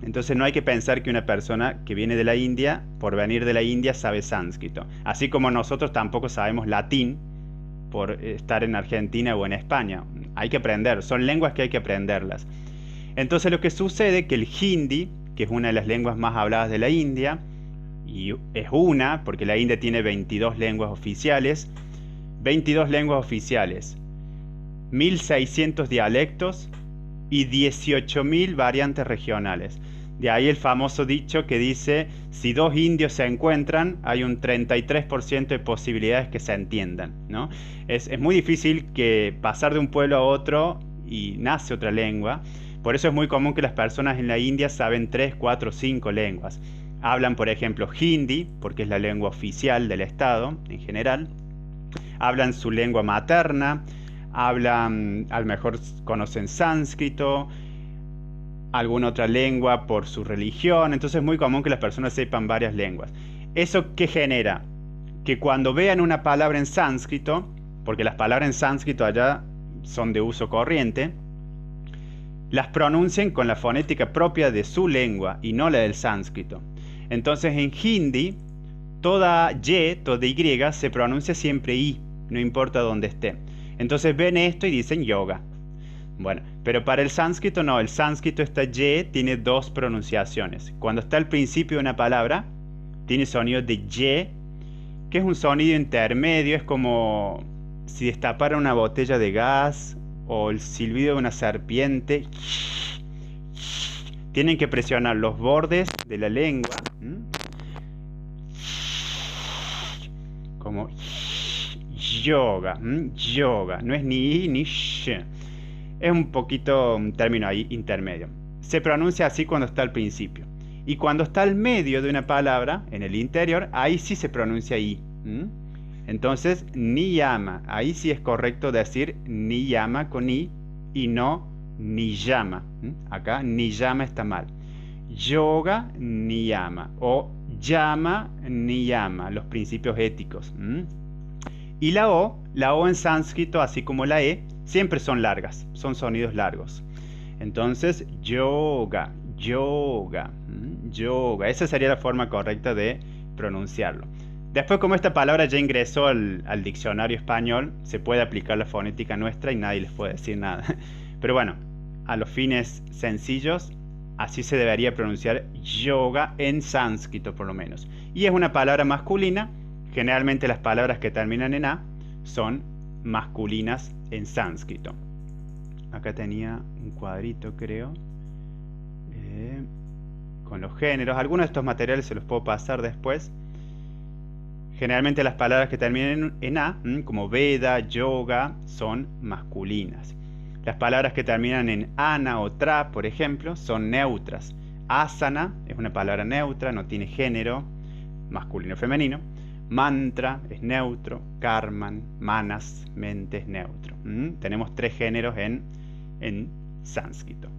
Entonces no hay que pensar que una persona que viene de la India, por venir de la India, sabe sánscrito. Así como nosotros tampoco sabemos latín por estar en Argentina o en España. Hay que aprender, son lenguas que hay que aprenderlas. Entonces lo que sucede es que el hindi, que es una de las lenguas más habladas de la India, y es una, porque la India tiene 22 lenguas oficiales, 1.600 dialectos y 18.000 variantes regionales. De ahí el famoso dicho que dice, si dos indios se encuentran, hay un 33% de posibilidades que se entiendan, ¿no? Es muy difícil que pasar de un pueblo a otro y nace otra lengua. Por eso es muy común que las personas en la India saben 3, 4, 5 lenguas. Hablan, por ejemplo, hindi, porque es la lengua oficial del Estado en general. Hablan su lengua materna, hablan, a lo mejor conocen sánscrito, alguna otra lengua por su religión. Entonces es muy común que las personas sepan varias lenguas. ¿Eso qué genera? Que cuando vean una palabra en sánscrito, porque las palabras en sánscrito allá son de uso corriente, las pronuncien con la fonética propia de su lengua y no la del sánscrito. Entonces en hindi, toda Y, toda Y se pronuncia siempre I, no importa dónde esté. Entonces ven esto y dicen yoga. Bueno, pero para el sánscrito no, el sánscrito esta Y tiene dos pronunciaciones. Cuando está al principio de una palabra, tiene sonido de Y, que es un sonido intermedio, es como si destapara una botella de gas o el silbido de una serpiente. Tienen que presionar los bordes de la lengua, como yoga, yoga, no es ni I ni sh. Es un poquito un término ahí intermedio. Se pronuncia así cuando está al principio. Y cuando está al medio de una palabra, en el interior, ahí sí se pronuncia I. Entonces, niyama. Ahí sí es correcto decir niyama con I y no niyama. Acá niyama está mal. Yoga niyama o yama niyama, los principios éticos. Y la O en sánscrito, así como la E, siempre son largas, son sonidos largos. Entonces, yoga, yoga, yoga. Esa sería la forma correcta de pronunciarlo. Después, como esta palabra ya ingresó al diccionario español, se puede aplicar la fonética nuestra y nadie les puede decir nada. Pero bueno, a los fines sencillos, así se debería pronunciar yoga en sánscrito por lo menos. Y es una palabra masculina. Generalmente las palabras que terminan en A son masculinas en sánscrito. Acá tenía un cuadrito, creo, con los géneros. Algunos de estos materiales se los puedo pasar después. Generalmente las palabras que terminan en A, como Veda, yoga, son masculinas. Las palabras que terminan en ana o tra, por ejemplo, son neutras. Asana es una palabra neutra, no tiene género, masculino o femenino. Mantra es neutro, karman, manas, mente es neutro. Tenemos 3 géneros en sánscrito.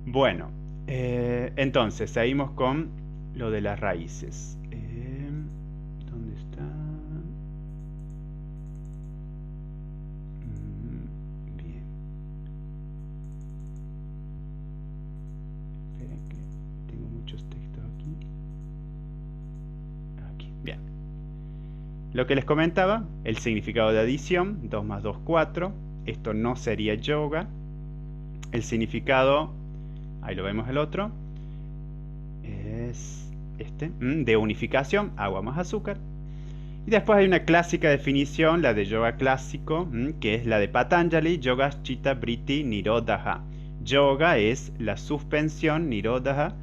Bueno, entonces seguimos con lo de las raíces. ¿Dónde está? Bien. Esperen que tengo muchos textos aquí. Aquí, bien. Lo que les comentaba, el significado de adición, 2 más 2, 4. Esto no sería yoga. El significado, ahí lo vemos el otro, es este, de unificación, agua más azúcar. Y después hay una clásica definición, la de yoga clásico, que es la de Patanjali, Yoga Chitta Vritti Nirodha. Yoga es la suspensión, Nirodha,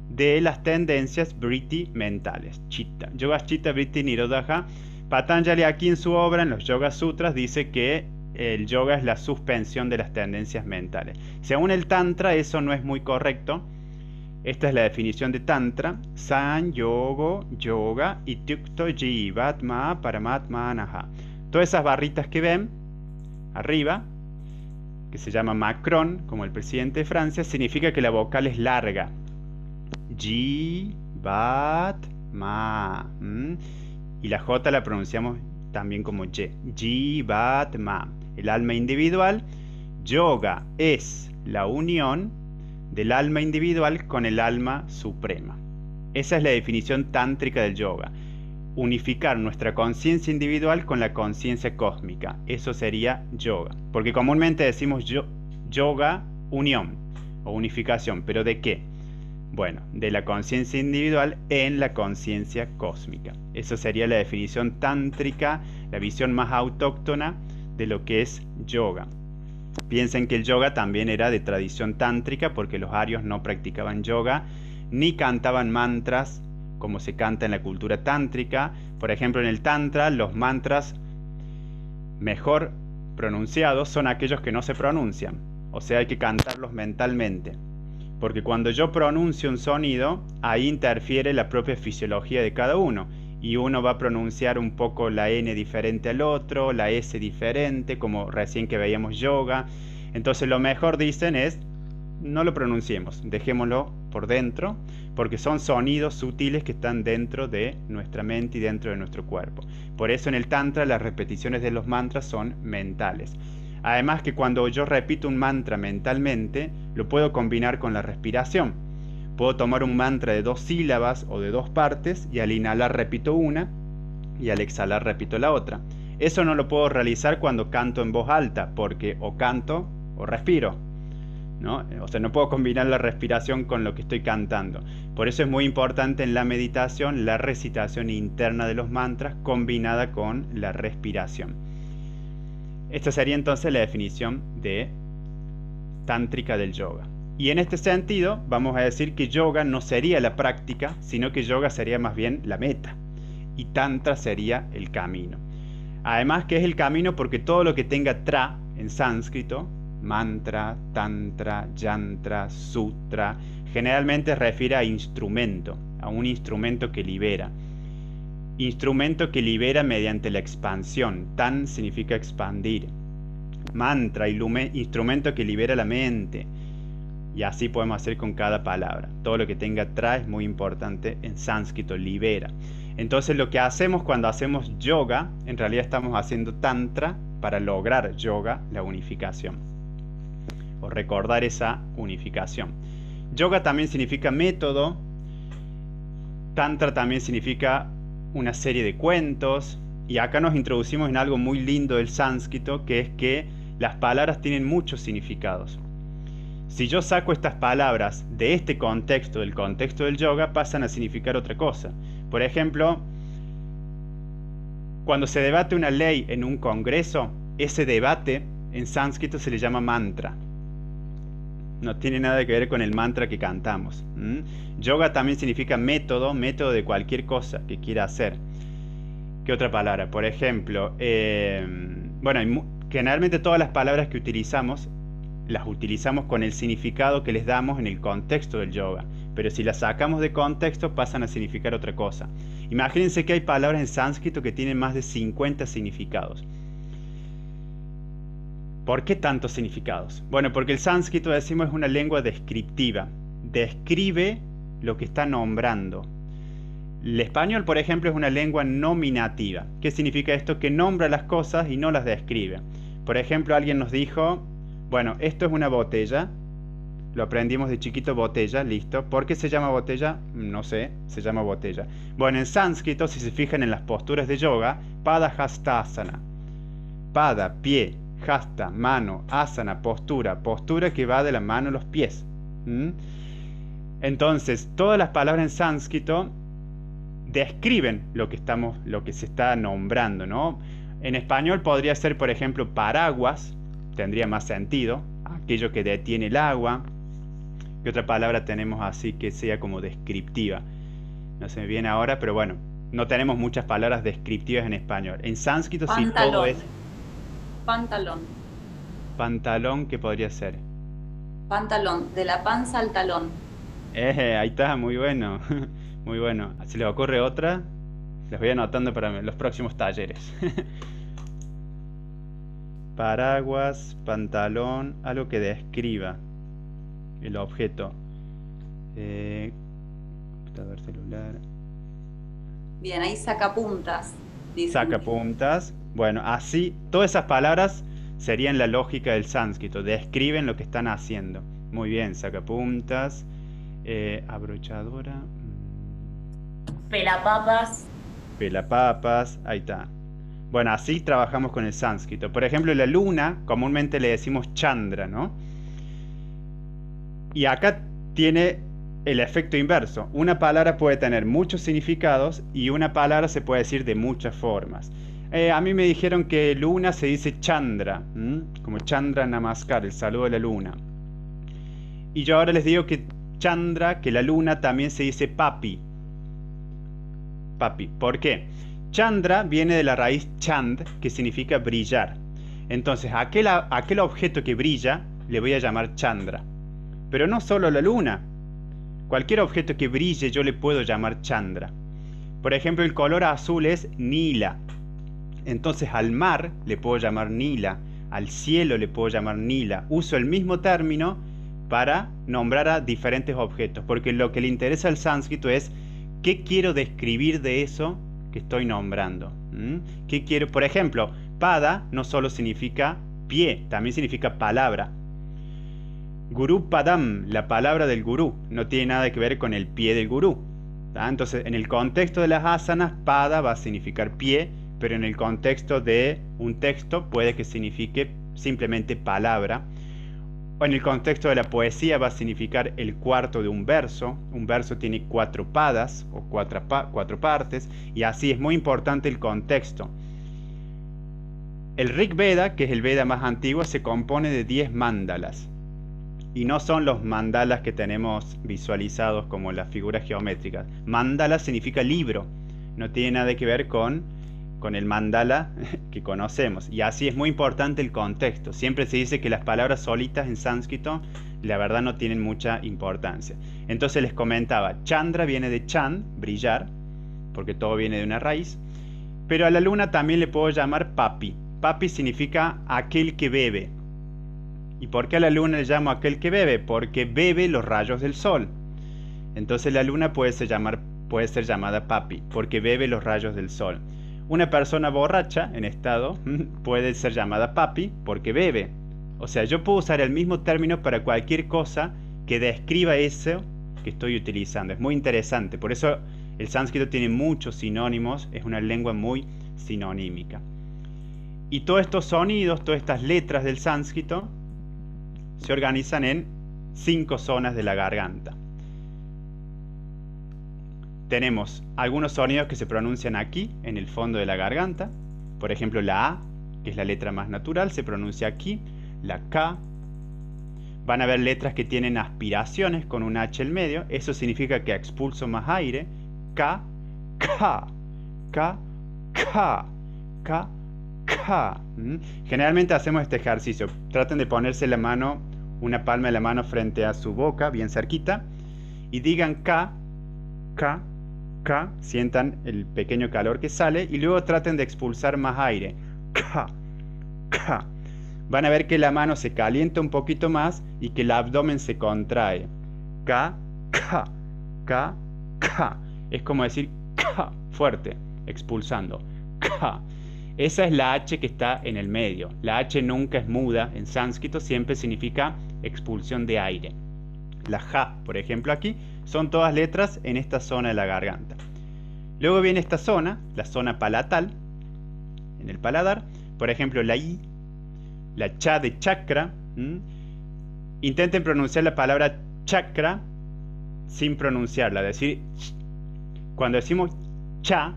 de las tendencias vritti mentales, chitta. Yoga Chitta Vritti Nirodha. Patanjali aquí en su obra, en los Yoga Sutras, dice que el yoga es la suspensión de las tendencias mentales. Según el Tantra, eso no es muy correcto. Esta es la definición de Tantra. San, yogo, yoga, itukto, jivatma, paramatma, anaha. Todas esas barritas que ven arriba, que se llama Macron, como el presidente de Francia, significa que la vocal es larga. Jivatma. Y la J la pronunciamos también como Jivatma, el alma individual. Yoga es la unión del alma individual con el alma suprema. Esa es la definición tántrica del yoga. Unificar nuestra conciencia individual con la conciencia cósmica. Eso sería yoga. Porque comúnmente decimos yoga, unión o unificación. ¿Pero de qué? Bueno, de la conciencia individual en la conciencia cósmica. Esa sería la definición tántrica, la visión más autóctona de lo que es yoga. Piensen que el yoga también era de tradición tántrica porque los arios no practicaban yoga ni cantaban mantras como se canta en la cultura tántrica. Por ejemplo, en el tantra los mantras mejor pronunciados son aquellos que no se pronuncian, o sea, hay que cantarlos mentalmente, porque cuando yo pronuncio un sonido, ahí interfiere la propia fisiología de cada uno, y uno va a pronunciar un poco la N diferente al otro, la S diferente, como recién que veíamos yoga. Entonces lo mejor, dicen, es no lo pronunciemos, dejémoslo por dentro, porque son sonidos sutiles que están dentro de nuestra mente y dentro de nuestro cuerpo. Por eso en el tantra las repeticiones de los mantras son mentales. Además que cuando yo repito un mantra mentalmente, lo puedo combinar con la respiración. Puedo tomar un mantra de 2 sílabas o de 2 partes y al inhalar repito una y al exhalar repito la otra. Eso no lo puedo realizar cuando canto en voz alta, porque o canto o respiro, ¿no? O sea, no puedo combinar la respiración con lo que estoy cantando. Por eso es muy importante en la meditación la recitación interna de los mantras combinada con la respiración. Esta sería entonces la definición de tántrica del yoga. Y en este sentido vamos a decir que yoga no sería la práctica, sino que yoga sería más bien la meta y tantra sería el camino. Además que es el camino porque todo lo que tenga tra en sánscrito, mantra, tantra, yantra, sutra, generalmente refiere a instrumento, a un instrumento que libera. Instrumento que libera mediante la expansión. Tan significa expandir. Mantra, instrumento que libera la mente. Y así podemos hacer con cada palabra. Todo lo que tenga tra es muy importante en sánscrito, libera. Entonces lo que hacemos cuando hacemos yoga, en realidad estamos haciendo tantra para lograr yoga, la unificación. O recordar esa unificación. Yoga también significa método. Tantra también significa una serie de cuentos. Y acá nos introducimos en algo muy lindo del sánscrito, que es que las palabras tienen muchos significados. Si yo saco estas palabras de este contexto, del contexto del yoga, pasan a significar otra cosa. Por ejemplo, cuando se debate una ley en un congreso, ese debate en sánscrito se le llama mantra. No tiene nada que ver con el mantra que cantamos. Yoga también significa método, método de cualquier cosa que quiera hacer. ¿Qué otra palabra? Por ejemplo, generalmente todas las palabras que utilizamos las utilizamos con el significado que les damos en el contexto del yoga, pero si las sacamos de contexto pasan a significar otra cosa. Imagínense que hay palabras en sánscrito que tienen más de 50 significados. ¿Por qué tantos significados? Bueno, porque el sánscrito, decimos, es una lengua descriptiva, describe lo que está nombrando. El español, por ejemplo, es una lengua nominativa. ¿Qué significa esto? Que nombra las cosas y no las describe. Por ejemplo, alguien nos dijo, bueno, esto es una botella, lo aprendimos de chiquito, botella, listo. ¿Por qué se llama botella? No sé, se llama botella. Bueno, en sánscrito, si se fijan en las posturas de yoga, pada hastasana. Pada, pie, hasta, mano, asana, postura. Postura que va de la mano a los pies. Entonces, todas las palabras en sánscrito describen lo que se está nombrando, ¿no? En español podría ser, por ejemplo, paraguas. Tendría más sentido, aquello que detiene el agua. ¿Qué otra palabra tenemos así que sea como descriptiva? No se me viene ahora, pero bueno, no tenemos muchas palabras descriptivas en español. En sánscrito sí todo es... Pantalón. Pantalón, ¿qué podría ser? Pantalón, de la panza al talón. Ahí está, muy bueno. Muy bueno. Si les ocurre otra, les voy anotando para los próximos talleres. Paraguas, pantalón, algo que describa el objeto. Computador, celular. Bien, ahí sacapuntas. dicen. sacapuntas. Bueno, así, todas esas palabras serían la lógica del sánscrito, describen lo que están haciendo. Muy bien, sacapuntas, abrochadora, Pelapapas. pelapapas, ahí está. Bueno, así trabajamos con el sánscrito. Por ejemplo, la luna, comúnmente le decimos Chandra, ¿no? Y acá tiene el efecto inverso. Una palabra puede tener muchos significados y una palabra se puede decir de muchas formas. A mí me dijeron que luna se dice Chandra, como Chandra Namaskar, el saludo de la luna. Y yo ahora les digo que Chandra, que la luna, también se dice papi. Papi, ¿por qué? Chandra viene de la raíz chand, que significa brillar. Entonces, aquel objeto que brilla, le voy a llamar Chandra. Pero no solo la luna. Cualquier objeto que brille, yo le puedo llamar Chandra. Por ejemplo, el color azul es Nila. Entonces, al mar le puedo llamar Nila. Al cielo le puedo llamar Nila. Uso el mismo término para nombrar a diferentes objetos. Porque lo que le interesa al sánscrito es qué quiero describir de eso que estoy nombrando. ¿Qué quiero? Por ejemplo, pada no solo significa pie, también significa palabra. Guru Padam, la palabra del gurú, no tiene nada que ver con el pie del gurú. Entonces, en el contexto de las asanas, pada va a significar pie, pero en el contexto de un texto puede que signifique simplemente palabra. O en el contexto de la poesía va a significar el cuarto de un verso. Un verso tiene 4 padas o 4 partes, y así es muy importante el contexto. El Rig Veda, que es el Veda más antiguo, se compone de 10 mandalas. Y no son los mandalas que tenemos visualizados como las figuras geométricas. Mandala significa libro, no tiene nada que ver con el mandala que conocemos. Y así es muy importante el contexto. Siempre se dice que las palabras solitas en sánscrito, la verdad, no tienen mucha importancia. Entonces les comentaba, Chandra viene de Chand, brillar, porque todo viene de una raíz. Pero a la luna también le puedo llamar Papi. Papi significa aquel que bebe. ¿Y por qué a la luna le llamo aquel que bebe? Porque bebe los rayos del sol. Entonces la luna puede ser llamada Papi, porque bebe los rayos del sol. Una persona borracha en estado puede ser llamada Papi porque bebe. O sea, yo puedo usar el mismo término para cualquier cosa que describa eso que estoy utilizando. Es muy interesante. Por eso el sánscrito tiene muchos sinónimos. Es una lengua muy sinonímica. Y todos estos sonidos, todas estas letras del sánscrito se organizan en 5 zonas de la garganta. Tenemos algunos sonidos que se pronuncian aquí, en el fondo de la garganta. Por ejemplo, la A, que es la letra más natural, se pronuncia aquí. La K. Van a haber letras que tienen aspiraciones con un H en medio. Eso significa que expulso más aire. K, K, K, K, K, K. Generalmente hacemos este ejercicio. Traten de ponerse la mano, una palma de la mano frente a su boca, bien cerquita, y digan K, K, K, sientan el pequeño calor que sale, y luego traten de expulsar más aire. K, K. Van a ver que la mano se calienta un poquito más y que el abdomen se contrae. K, K, K, K. Es como decir K, fuerte, expulsando. K. Esa es la H que está en el medio. La H nunca es muda. En sánscrito siempre significa expulsión de aire. La Ja, por ejemplo, aquí, son todas letras en esta zona de la garganta. Luego viene esta zona, la zona palatal, en el paladar. Por ejemplo, la I, la Cha de chakra. Intenten pronunciar la palabra chakra sin pronunciarla. Es decir, cuando decimos cha,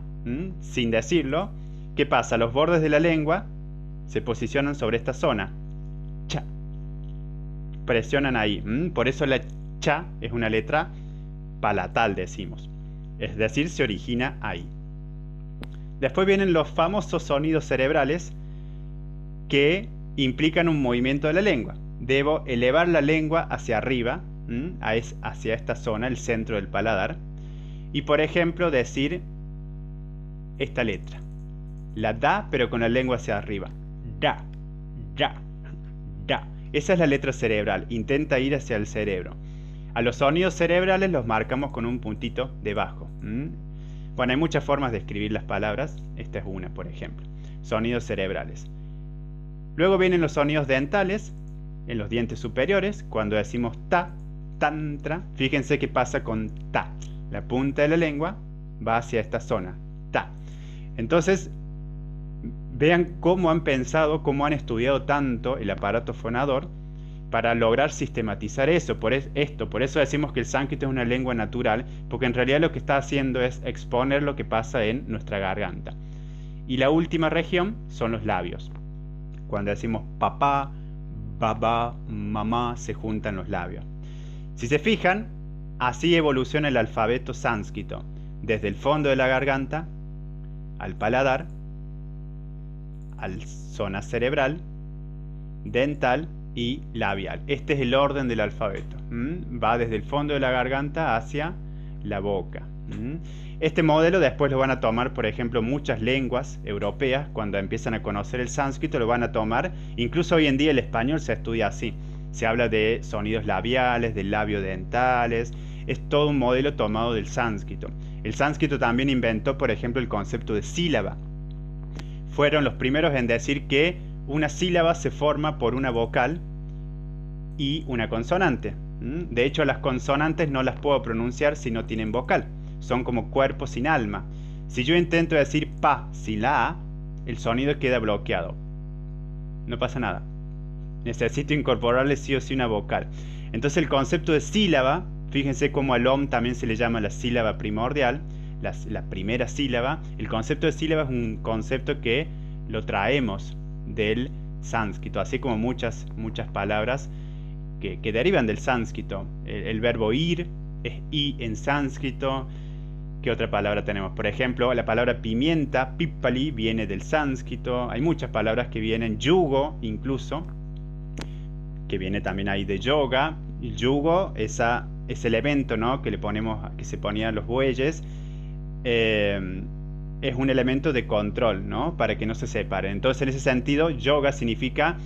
sin decirlo, ¿qué pasa? Los bordes de la lengua se posicionan sobre esta zona. Cha. Presionan ahí. Por eso la cha es una letra palatal, decimos. Es decir, se origina ahí. Después vienen los famosos sonidos cerebrales que implican un movimiento de la lengua. Debo elevar la lengua hacia arriba, hacia esta zona, el centro del paladar. Y por ejemplo, decir esta letra. La da, pero con la lengua hacia arriba. Da, da, da. Esa es la letra cerebral. Intenta ir hacia el cerebro. A los sonidos cerebrales los marcamos con un puntito debajo. Bueno, hay muchas formas de escribir las palabras. Esta es una, por ejemplo. Sonidos cerebrales. Luego vienen los sonidos dentales en los dientes superiores. Cuando decimos ta, tantra, fíjense qué pasa con ta. La punta de la lengua va hacia esta zona, ta. Entonces, vean cómo han pensado, cómo han estudiado tanto el aparato fonador para lograr sistematizar eso. Por eso decimos que el sánscrito es una lengua natural, porque en realidad lo que está haciendo es exponer lo que pasa en nuestra garganta. Y la última región son los labios. Cuando decimos papá, babá, mamá, se juntan los labios. Si se fijan, así evoluciona el alfabeto sánscrito, desde el fondo de la garganta, al paladar, a la zona cerebral, dental y labial. Este es el orden del alfabeto. Va desde el fondo de la garganta hacia la boca. Este modelo después lo van a tomar, por ejemplo, muchas lenguas europeas. Cuando empiezan a conocer el sánscrito lo van a tomar. Incluso hoy en día el español se estudia así. Se habla de sonidos labiales, de labiodentales. Es todo un modelo tomado del sánscrito. El sánscrito también inventó, por ejemplo, el concepto de sílaba. Fueron los primeros en decir que una sílaba se forma por una vocal y una consonante. De hecho, las consonantes no las puedo pronunciar si no tienen vocal. Son como cuerpos sin alma. Si yo intento decir pa sin la A, el sonido queda bloqueado. No pasa nada. Necesito incorporarle sí o sí una vocal. Entonces el concepto de sílaba, fíjense cómo al OM también se le llama la sílaba primordial, la primera sílaba. El concepto de sílaba es un concepto que lo traemos del sánscrito, así como muchas palabras que derivan del sánscrito. El verbo ir es i en sánscrito. ¿Qué otra palabra tenemos? Por ejemplo, la palabra pimienta, pipali, viene del sánscrito. Hay muchas palabras que vienen, yugo incluso, que viene también ahí de yoga. El yugo, ese elemento, ¿no?, que se ponían los bueyes, es un elemento de control, ¿no?, para que no se separen. Entonces, en ese sentido, yoga significa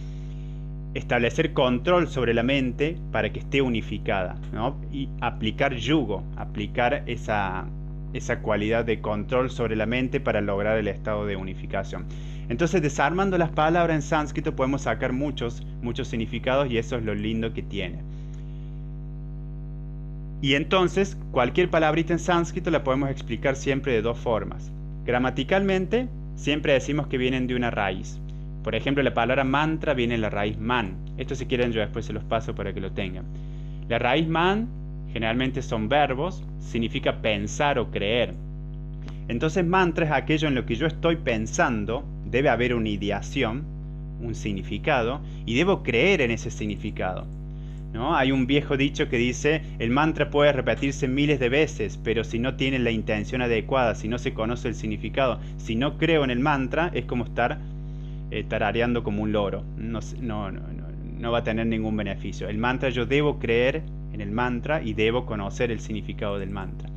establecer control sobre la mente para que esté unificada, ¿no? Y aplicar yugo, aplicar esa cualidad de control sobre la mente para lograr el estado de unificación. Entonces, desarmando las palabras en sánscrito podemos sacar muchos significados, y eso es lo lindo que tiene. Y entonces, cualquier palabrita en sánscrito la podemos explicar siempre de dos formas. Gramaticalmente, siempre decimos que vienen de una raíz. Por ejemplo, la palabra mantra viene de la raíz man. Esto, si quieren, yo después se los paso para que lo tengan. La raíz man generalmente son verbos, significa pensar o creer. Entonces, mantra es aquello en lo que yo estoy pensando, debe haber una ideación, un significado, y debo creer en ese significado, ¿no? Hay un viejo dicho que dice: el mantra puede repetirse miles de veces, pero si no tiene la intención adecuada, si no se conoce el significado, si no creo en el mantra, es como estar tarareando como un loro. No va a tener ningún beneficio. El mantra, yo debo creer en el mantra y debo conocer el significado del mantra.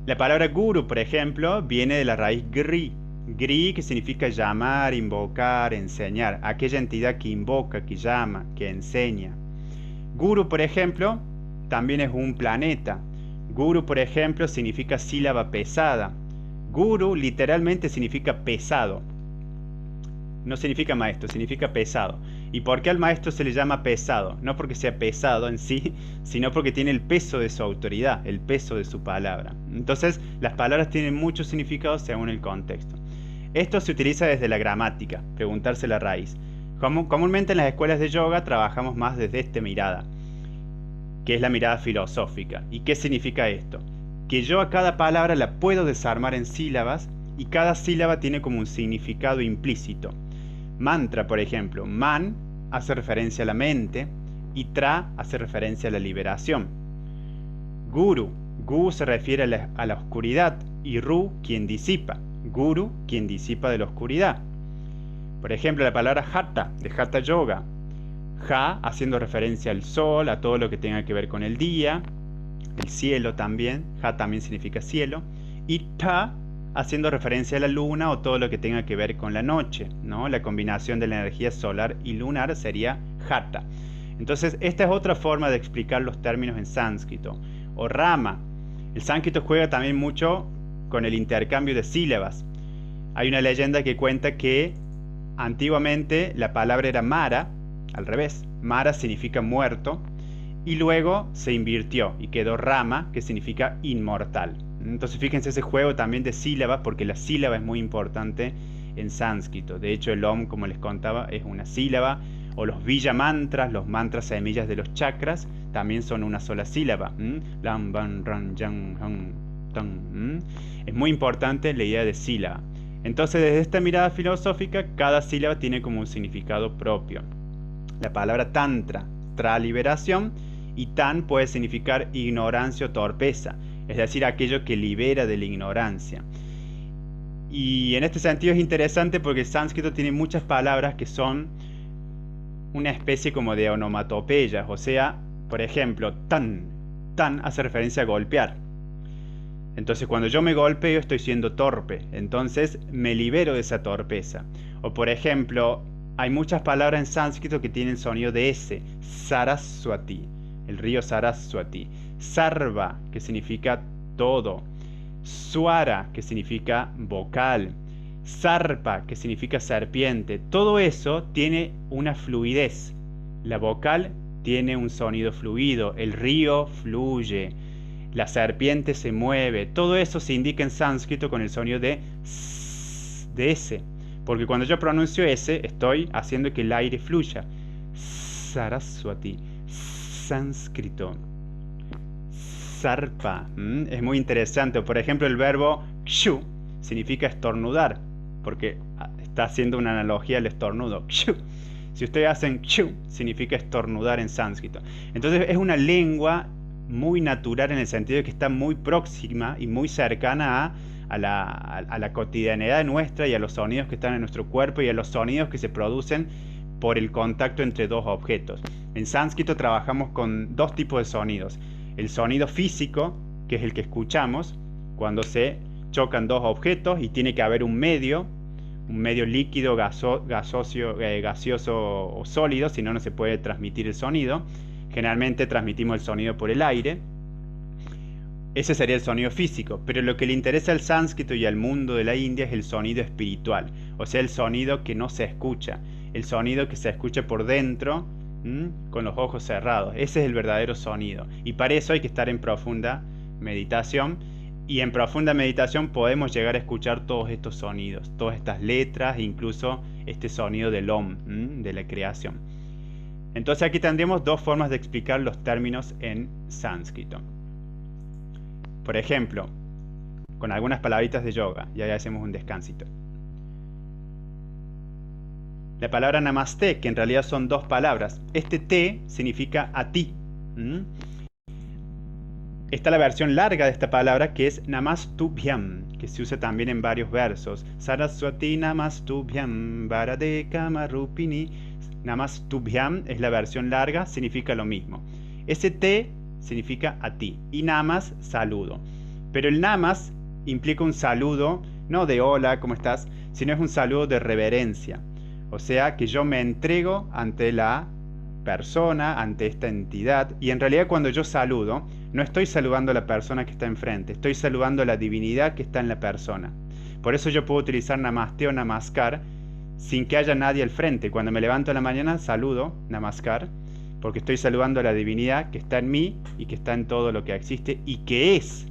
La palabra guru, por ejemplo, viene de la raíz gri. Gri, que significa llamar, invocar, enseñar. Aquella entidad que invoca, que llama, que enseña. Guru, por ejemplo, también es un planeta. Guru, por ejemplo, significa sílaba pesada. Guru literalmente significa pesado. No significa maestro, significa pesado. ¿Y por qué al maestro se le llama pesado? No porque sea pesado en sí, sino porque tiene el peso de su autoridad, el peso de su palabra. Entonces, las palabras tienen muchos significados según el contexto. Esto se utiliza desde la gramática, preguntarse la raíz. Comúnmente en las escuelas de yoga trabajamos más desde esta mirada, que es la mirada filosófica. ¿Y qué significa esto? Que yo a cada palabra la puedo desarmar en sílabas, y cada sílaba tiene como un significado implícito. Mantra, por ejemplo, man hace referencia a la mente y tra hace referencia a la liberación. Guru, gu se refiere a la oscuridad, y ru, quien disipa. Guru, quien disipa de la oscuridad. Por ejemplo, la palabra hatha, de hatha yoga. Ha, haciendo referencia al sol, a todo lo que tenga que ver con el día, el cielo también. Ha también significa cielo. Y ta, haciendo referencia a la luna o todo lo que tenga que ver con la noche, ¿no? La combinación de la energía solar y lunar sería hatha. Entonces, esta es otra forma de explicar los términos en sánscrito. O rama. El sánscrito juega también mucho con el intercambio de sílabas. Hay una leyenda que cuenta que antiguamente la palabra era Mara, al revés. Mara significa muerto, y luego se invirtió y quedó Rama, que significa inmortal. Entonces fíjense ese juego también de sílabas, porque la sílaba es muy importante en sánscrito. De hecho, el Om, como les contaba, es una sílaba, o los Villa mantras, los mantras semillas de los chakras, también son una sola sílaba. Lam, ban, ran, yang, han, tan. Es muy importante la idea de sílaba. Entonces, desde esta mirada filosófica, cada sílaba tiene como un significado propio. La palabra tantra trae liberación, y tan puede significar ignorancia o torpeza, es decir, aquello que libera de la ignorancia. Y en este sentido es interesante porque el sánscrito tiene muchas palabras que son una especie como de onomatopeyas, o sea, por ejemplo, tan hace referencia a golpear. Entonces cuando yo me golpeo estoy siendo torpe, entonces me libero de esa torpeza. O por ejemplo, hay muchas palabras en sánscrito que tienen sonido de S, Saraswati, el río Saraswati. Sarva, que significa todo. Swara, que significa vocal. Sarpa, que significa serpiente. Todo eso tiene una fluidez. La vocal tiene un sonido fluido. El río fluye. La serpiente se mueve. Todo eso se indica en sánscrito con el sonido de S. Porque cuando yo pronuncio S, estoy haciendo que el aire fluya. Saraswati. Sánscrito. Sarpa. Es muy interesante. Por ejemplo, el verbo kshu significa estornudar, porque está haciendo una analogía al estornudo. Kshu. Si ustedes hacen kshu, significa estornudar en sánscrito. Entonces es una lengua muy natural en el sentido de que está muy próxima y muy cercana a la cotidianidad nuestra y a los sonidos que están en nuestro cuerpo y a los sonidos que se producen por el contacto entre dos objetos. En sánscrito trabajamos con dos tipos de sonidos. El sonido físico, que es el que escuchamos cuando se chocan dos objetos y tiene que haber un medio líquido, gaseoso o sólido, si no, no se puede transmitir el sonido. Generalmente transmitimos el sonido por el aire. Ese sería el sonido físico, pero lo que le interesa al sánscrito y al mundo de la India es el sonido espiritual, o sea, el sonido que no se escucha, el sonido que se escucha por dentro, con los ojos cerrados. Ese es el verdadero sonido, y para eso hay que estar en profunda meditación, y en profunda meditación podemos llegar a escuchar todos estos sonidos, todas estas letras, incluso este sonido del Om, de la creación. Entonces aquí tendríamos dos formas de explicar los términos en sánscrito. Por ejemplo, con algunas palabritas de yoga, y ahí hacemos un descansito. La palabra namaste, que en realidad son dos palabras. Este te significa a ti. Está la versión larga de esta palabra, que es namastubhyam, que se usa también en varios versos. Saraswati namastubhyam varade kamarupini. Namastubhyam es la versión larga, significa lo mismo. Ese te significa a ti, y namas, saludo. Pero el namas implica un saludo, no de hola, ¿cómo estás?, sino es un saludo de reverencia. O sea, que yo me entrego ante la persona, ante esta entidad, y en realidad cuando yo saludo, no estoy saludando a la persona que está enfrente, estoy saludando a la divinidad que está en la persona. Por eso yo puedo utilizar namaste o namaskar sin que haya nadie al frente. Cuando me levanto a la mañana, saludo, namaskar, porque estoy saludando a la divinidad que está en mí y que está en todo lo que existe y que es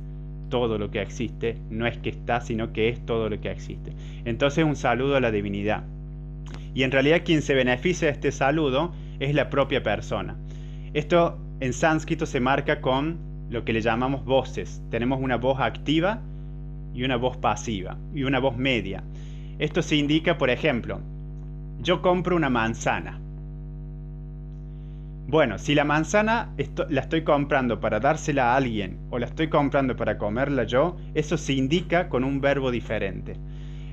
todo lo que existe. No es que está, sino que es todo lo que existe. Entonces un saludo a la divinidad. Y en realidad quien se beneficia de este saludo es la propia persona. Esto en sánscrito se marca con lo que le llamamos voces. Tenemos una voz activa y una voz pasiva y una voz media. Esto se indica, por ejemplo, yo compro una manzana. Bueno, si la manzana la estoy comprando para dársela a alguien o la estoy comprando para comerla yo, eso se indica con un verbo diferente.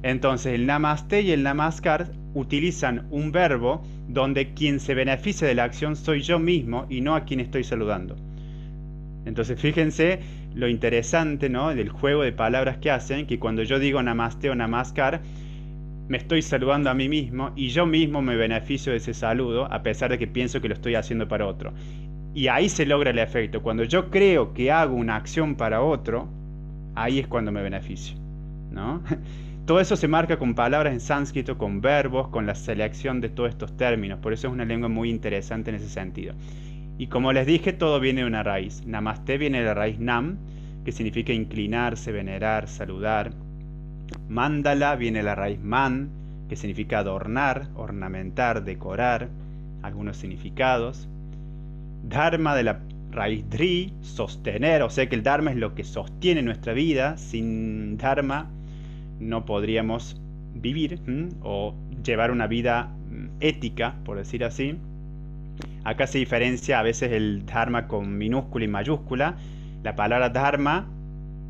Entonces el namaste y el namaskar utilizan un verbo donde quien se beneficia de la acción soy yo mismo y no a quien estoy saludando. Entonces fíjense lo interesante, ¿no?, del juego de palabras que hacen, que cuando yo digo namaste o namaskar, me estoy saludando a mí mismo y yo mismo me beneficio de ese saludo a pesar de que pienso que lo estoy haciendo para otro. Y ahí se logra el efecto. Cuando yo creo que hago una acción para otro, ahí es cuando me beneficio, ¿no? Todo eso se marca con palabras en sánscrito, con verbos, con la selección de todos estos términos. Por eso es una lengua muy interesante en ese sentido. Y como les dije, todo viene de una raíz. Namaste viene de la raíz nam, que significa inclinarse, venerar, saludar. Mandala viene de la raíz man, que significa adornar, ornamentar, decorar, algunos significados. Dharma de la raíz dri, sostener, o sea que el dharma es lo que sostiene nuestra vida. Sin dharma no podríamos vivir o llevar una vida ética, por decir así. Acá se diferencia a veces el dharma con minúscula y mayúscula. La palabra dharma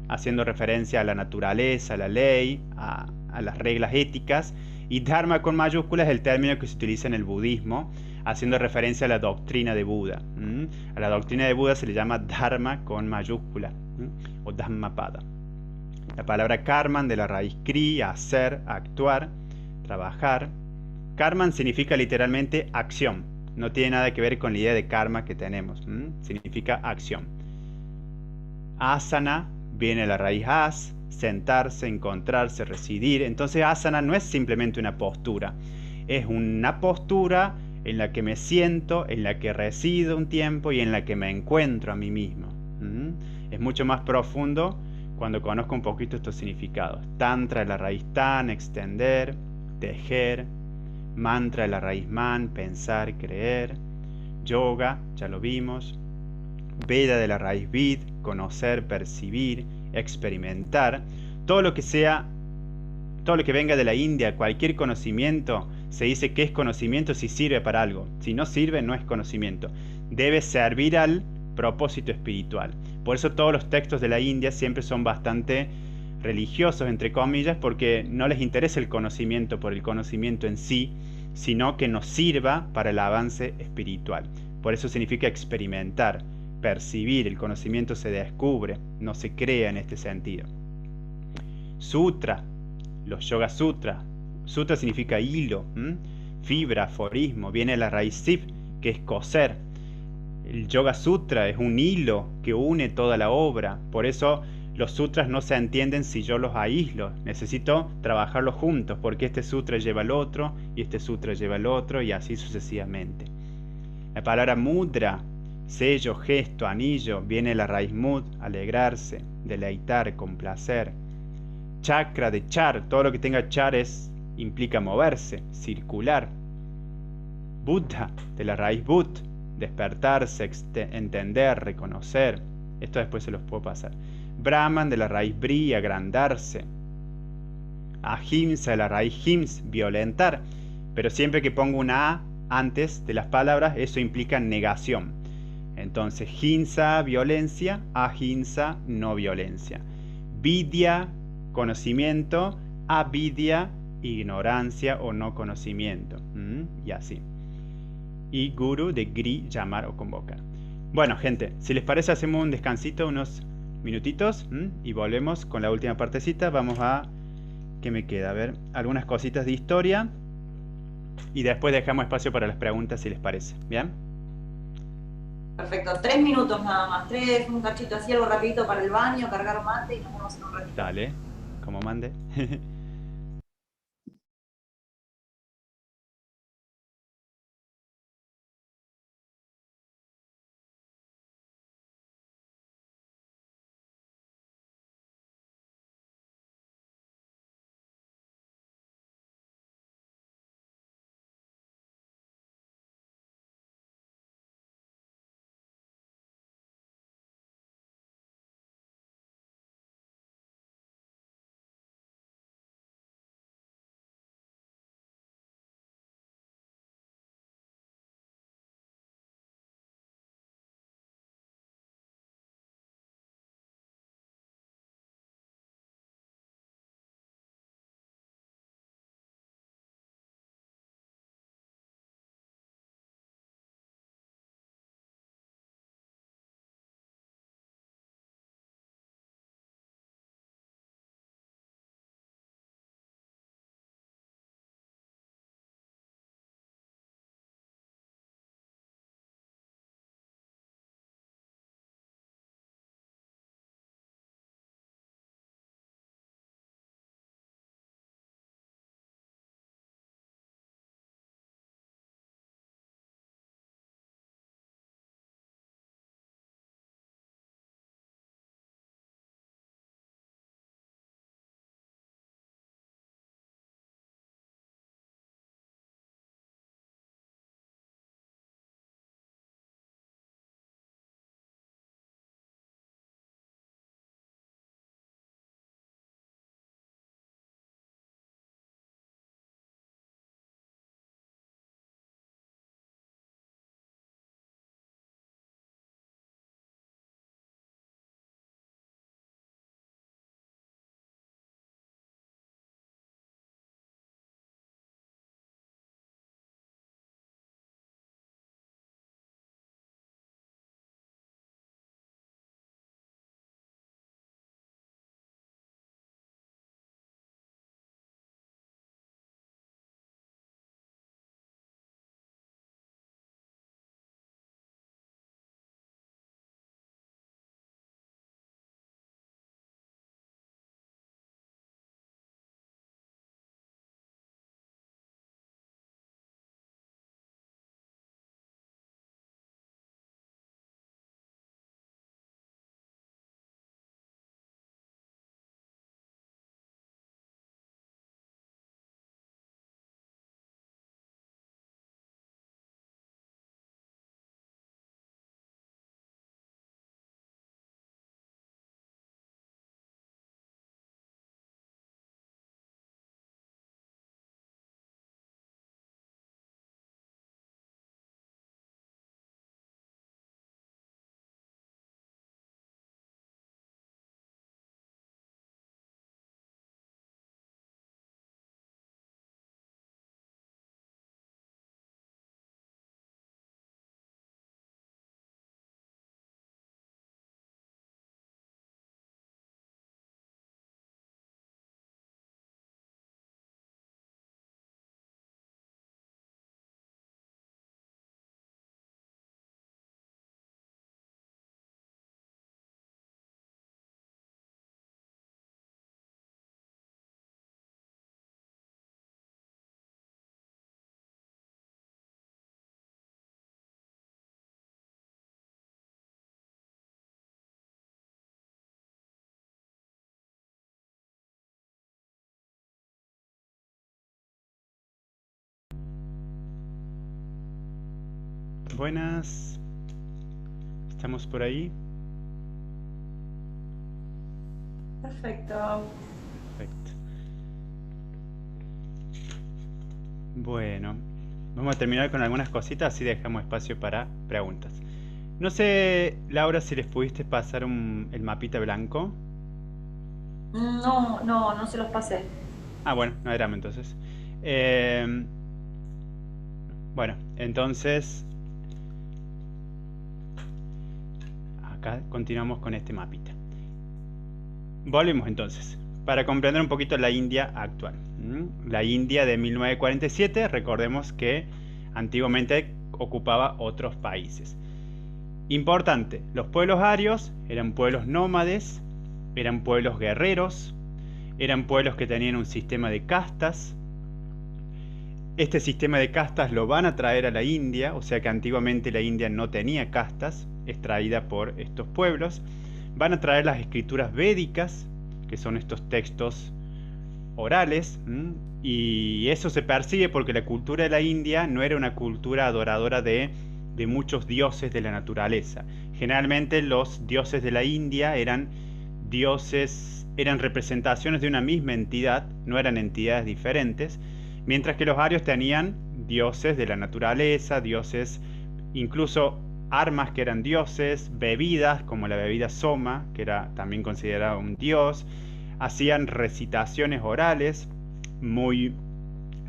haciendo referencia a la naturaleza, a la ley, a las reglas éticas, y dharma con mayúsculas es el término que se utiliza en el budismo, haciendo referencia a la doctrina de Buda. A la doctrina de Buda se le llama dharma con mayúscula, o dhammapada. La palabra karman de la raíz kri, hacer, actuar, trabajar. Karman significa literalmente acción, no tiene nada que ver con la idea de karma que tenemos, significa acción. Asana viene de la raíz as, sentarse, encontrarse, residir. Entonces asana no es simplemente una postura, es una postura en la que me siento, en la que resido un tiempo y en la que me encuentro a mí mismo. Es mucho más profundo cuando conozco un poquito estos significados. Tantra de la raíz tan, extender, tejer. Mantra de la raíz man, pensar, creer. Yoga, ya lo vimos. Veda de la raíz vid, conocer, percibir, experimentar. Todo lo que sea, todo lo que venga de la India, cualquier conocimiento, se dice que es conocimiento si sirve para algo. Si no sirve, no es conocimiento. Debe servir al propósito espiritual. Por eso todos los textos de la India siempre son bastante religiosos, entre comillas, porque no les interesa el conocimiento por el conocimiento en sí, sino que nos sirva para el avance espiritual. Por eso significa experimentar, percibir. El conocimiento se descubre, no se crea en este sentido. Sutra, los Yoga Sutras. Sutra significa hilo, fibra, aforismo, viene de la raíz sip, que es coser. El Yoga Sutra es un hilo que une toda la obra. Por eso los sutras no se entienden si yo los aíslo. Necesito trabajarlos juntos, porque este sutra lleva al otro, y este sutra lleva al otro, y así sucesivamente. La palabra mudra, sello, gesto, anillo, viene de la raíz mud, alegrarse, deleitar, complacer. Chakra de char, todo lo que tenga char implica moverse, circular. Buddha, de la raíz bud, despertarse, entender, reconocer. Esto después se los puedo pasar. Brahman, de la raíz bri, agrandarse. Ahimsa, de la raíz hims, violentar. Pero siempre que pongo una A antes de las palabras, eso implica negación. Entonces, hinsa, violencia, ahimsa, no violencia. Vidya, conocimiento, avidya, ignorancia o no conocimiento. Y así. Y guru de gri, llamar o convocar. Bueno, gente, si les parece hacemos un descansito, unos minutitos, y volvemos con la última partecita. Vamos a... ¿Qué me queda? A ver, algunas cositas de historia. Y después dejamos espacio para las preguntas, si les parece. ¿Bien? Perfecto, 3 minutos nada más, un cachito así, algo rapidito para el baño, cargar mate y nos vemos en un ratito. Dale, como mande. Buenas. ¿Estamos por ahí? Perfecto. Perfecto. Bueno, vamos a terminar con algunas cositas, así dejamos espacio para preguntas. No sé, Laura, si les pudiste pasar el mapita blanco. No se los pasé. Ah, bueno, no era entonces. Eh, bueno, entonces acá continuamos con este mapita. Volvemos entonces, para comprender un poquito la India actual. La India de 1947, recordemos que antiguamente ocupaba otros países. Importante, los pueblos arios eran pueblos nómades, eran pueblos guerreros, eran pueblos que tenían un sistema de castas. Este sistema de castas lo van a traer a la India, o sea que antiguamente la India no tenía castas, extraída por estos pueblos. Van a traer las escrituras védicas, que son estos textos orales, y eso se persigue porque la cultura de la India no era una cultura adoradora de muchos dioses de la naturaleza. Generalmente los dioses de la India eran dioses, eran representaciones de una misma entidad, no eran entidades diferentes, mientras que los arios tenían dioses de la naturaleza, dioses, incluso armas que eran dioses, bebidas como la bebida soma, que era también considerada un dios, hacían recitaciones orales muy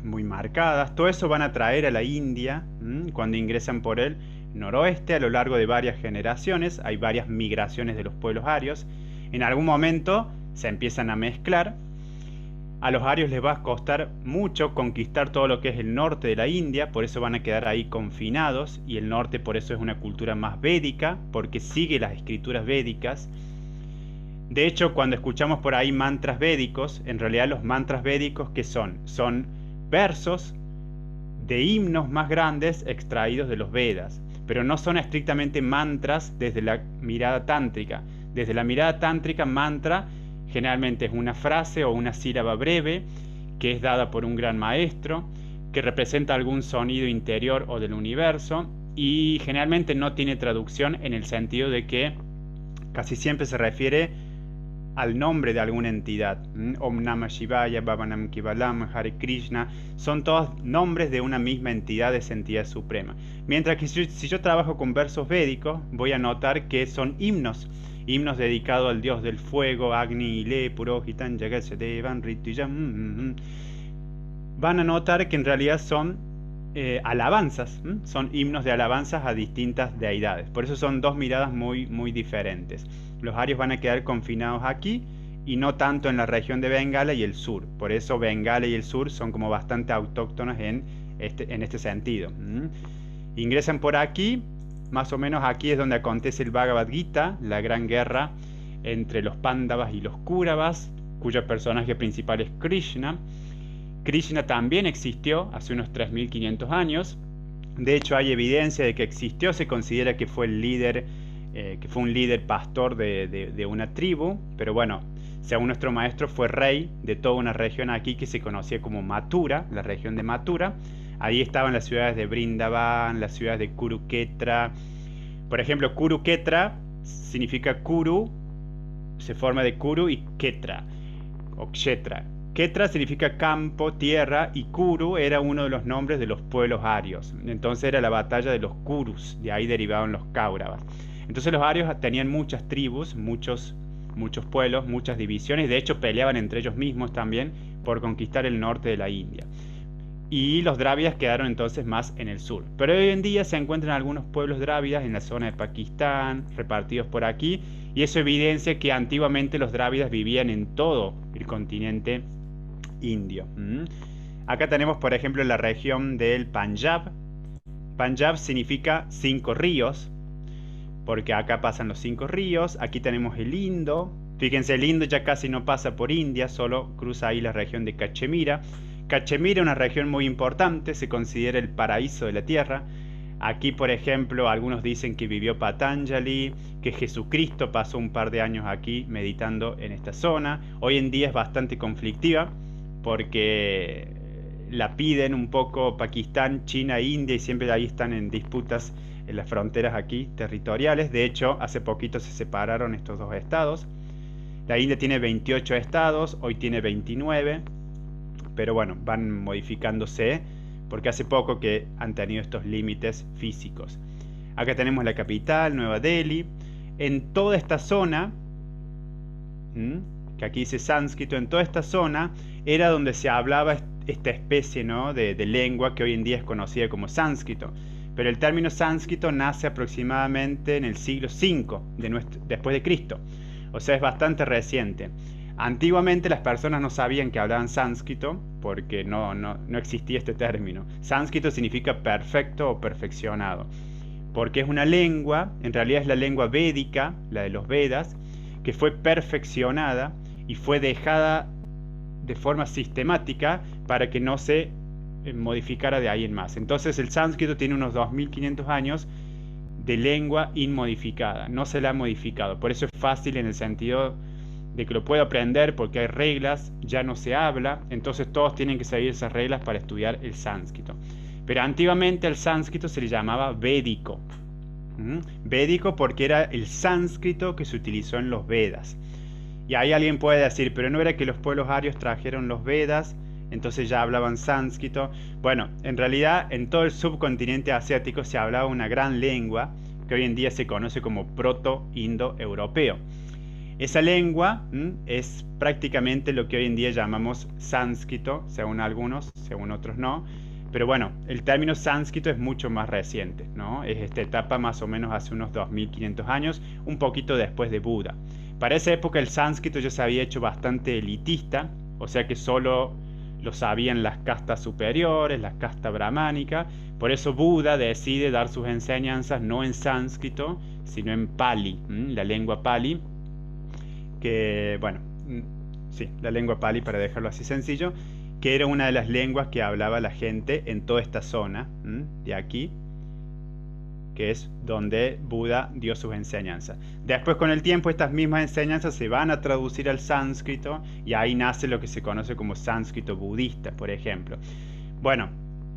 marcadas. Todo eso van a traer a la India cuando ingresan por el noroeste a lo largo de varias generaciones. Hay varias migraciones de los pueblos arios. En algún momento se empiezan a mezclar. A los arios les va a costar mucho conquistar todo lo que es el norte de la India, por eso van a quedar ahí confinados, y el norte por eso es una cultura más védica, porque sigue las escrituras védicas. De hecho, cuando escuchamos por ahí mantras védicos, en realidad los mantras védicos, ¿qué son? Son versos de himnos más grandes extraídos de los Vedas, pero no son estrictamente mantras desde la mirada tántrica. Desde la mirada tántrica, mantra generalmente es una frase o una sílaba breve que es dada por un gran maestro, que representa algún sonido interior o del universo, y generalmente no tiene traducción en el sentido de que casi siempre se refiere al nombre de alguna entidad. Om Namah Shivaya, Bhavanam Kivalam, Hare Krishna, son todos nombres de una misma entidad, de esa entidad suprema. Mientras que si yo trabajo con versos védicos, voy a notar que son himnos dedicados al dios del fuego, Agni, Ile, Purohitan, Jagatsadevan, Rituyam. Van a notar que en realidad son alabanzas, son himnos de alabanzas a distintas deidades. Por eso son dos miradas muy diferentes. Los arios van a quedar confinados aquí y no tanto en la región de Bengala y el sur. Por eso Bengala y el sur son como bastante autóctonas en este sentido. Ingresan por aquí. Más o menos aquí es donde acontece el Bhagavad Gita, la gran guerra entre los Pándavas y los Kauravas, cuyo personaje principal es Krishna. Krishna también existió hace unos 3500 años. De hecho, hay evidencia de que existió. Se considera que fue el líder, que fue un líder pastor de una tribu. Pero bueno, según nuestro maestro, fue rey de toda una región aquí que se conocía como Mathura, la región de Mathura. Ahí estaban las ciudades de Vrindavan, las ciudades de Kurukshetra. Por ejemplo, Kurukshetra significa Kuru, se forma de Kuru y Ketra, o Kshetra. Ketra significa campo, tierra, y Kuru era uno de los nombres de los pueblos arios. Entonces era la batalla de los Kurus, de ahí derivaban los Kauravas. Entonces los arios tenían muchas tribus, muchos pueblos, muchas divisiones. De hecho, peleaban entre ellos mismos también por conquistar el norte de la India. Y los drávidas quedaron entonces más en el sur. Pero hoy en día se encuentran algunos pueblos drávidas en la zona de Pakistán, repartidos por aquí, y eso evidencia que antiguamente los drávidas vivían en todo el continente indio. Acá tenemos, por ejemplo, la región del Punjab. Punjab significa 5 ríos, porque acá pasan los 5 ríos. Aquí tenemos el Indo. Fíjense, el Indo ya casi no pasa por India, solo cruza ahí la región de Cachemira. Cachemira es una región muy importante, se considera el paraíso de la tierra. Aquí, por ejemplo, algunos dicen que vivió Patanjali, que Jesucristo pasó un par de años aquí meditando en esta zona. Hoy en día es bastante conflictiva porque la piden un poco Pakistán, China e India, y siempre ahí están en disputas en las fronteras aquí territoriales. De hecho, hace poquito se separaron estos dos estados. La India tiene 28 estados, hoy tiene 29, pero bueno, van modificándose porque hace poco que han tenido estos límites físicos. Acá tenemos la capital, Nueva Delhi. En toda esta zona, que aquí dice sánscrito, en toda esta zona era donde se hablaba esta especie, ¿no?, de lengua que hoy en día es conocida como sánscrito. Pero el término sánscrito nace aproximadamente en el siglo V después de Cristo. O sea, es bastante reciente. Antiguamente las personas no sabían que hablaban sánscrito porque no existía este término. Sánscrito significa perfecto o perfeccionado, porque es una lengua, en realidad es la lengua védica, la de los Vedas, que fue perfeccionada y fue dejada de forma sistemática para que no se modificara de ahí en más. Entonces el sánscrito tiene unos 2500 años de lengua inmodificada, no se la ha modificado. Por eso es fácil en el sentido de que lo puedo aprender porque hay reglas, ya no se habla, entonces todos tienen que seguir esas reglas para estudiar el sánscrito. Pero antiguamente al sánscrito se le llamaba védico. Védico porque era el sánscrito que se utilizó en los Vedas. Y ahí alguien puede decir, pero no era que los pueblos arios trajeron los Vedas, entonces ya hablaban sánscrito. Bueno, en realidad en todo el subcontinente asiático se hablaba una gran lengua que hoy en día se conoce como proto-indo-europeo. Esa lengua es prácticamente lo que hoy en día llamamos sánscrito, según algunos, según otros no. Pero bueno, el término sánscrito es mucho más reciente, ¿no? Es esta etapa más o menos hace unos 2500 años, un poquito después de Buda. Para esa época el sánscrito ya se había hecho bastante elitista, o sea que solo lo sabían las castas superiores, la casta brahmánica. Por eso Buda decide dar sus enseñanzas no en sánscrito, sino en Pali, la lengua Pali, que, bueno, sí, la lengua Pali, para dejarlo así sencillo, que era una de las lenguas que hablaba la gente en toda esta zona de aquí, que es donde Buda dio sus enseñanzas. Después, con el tiempo, estas mismas enseñanzas se van a traducir al sánscrito y ahí nace lo que se conoce como sánscrito budista, por ejemplo. Bueno,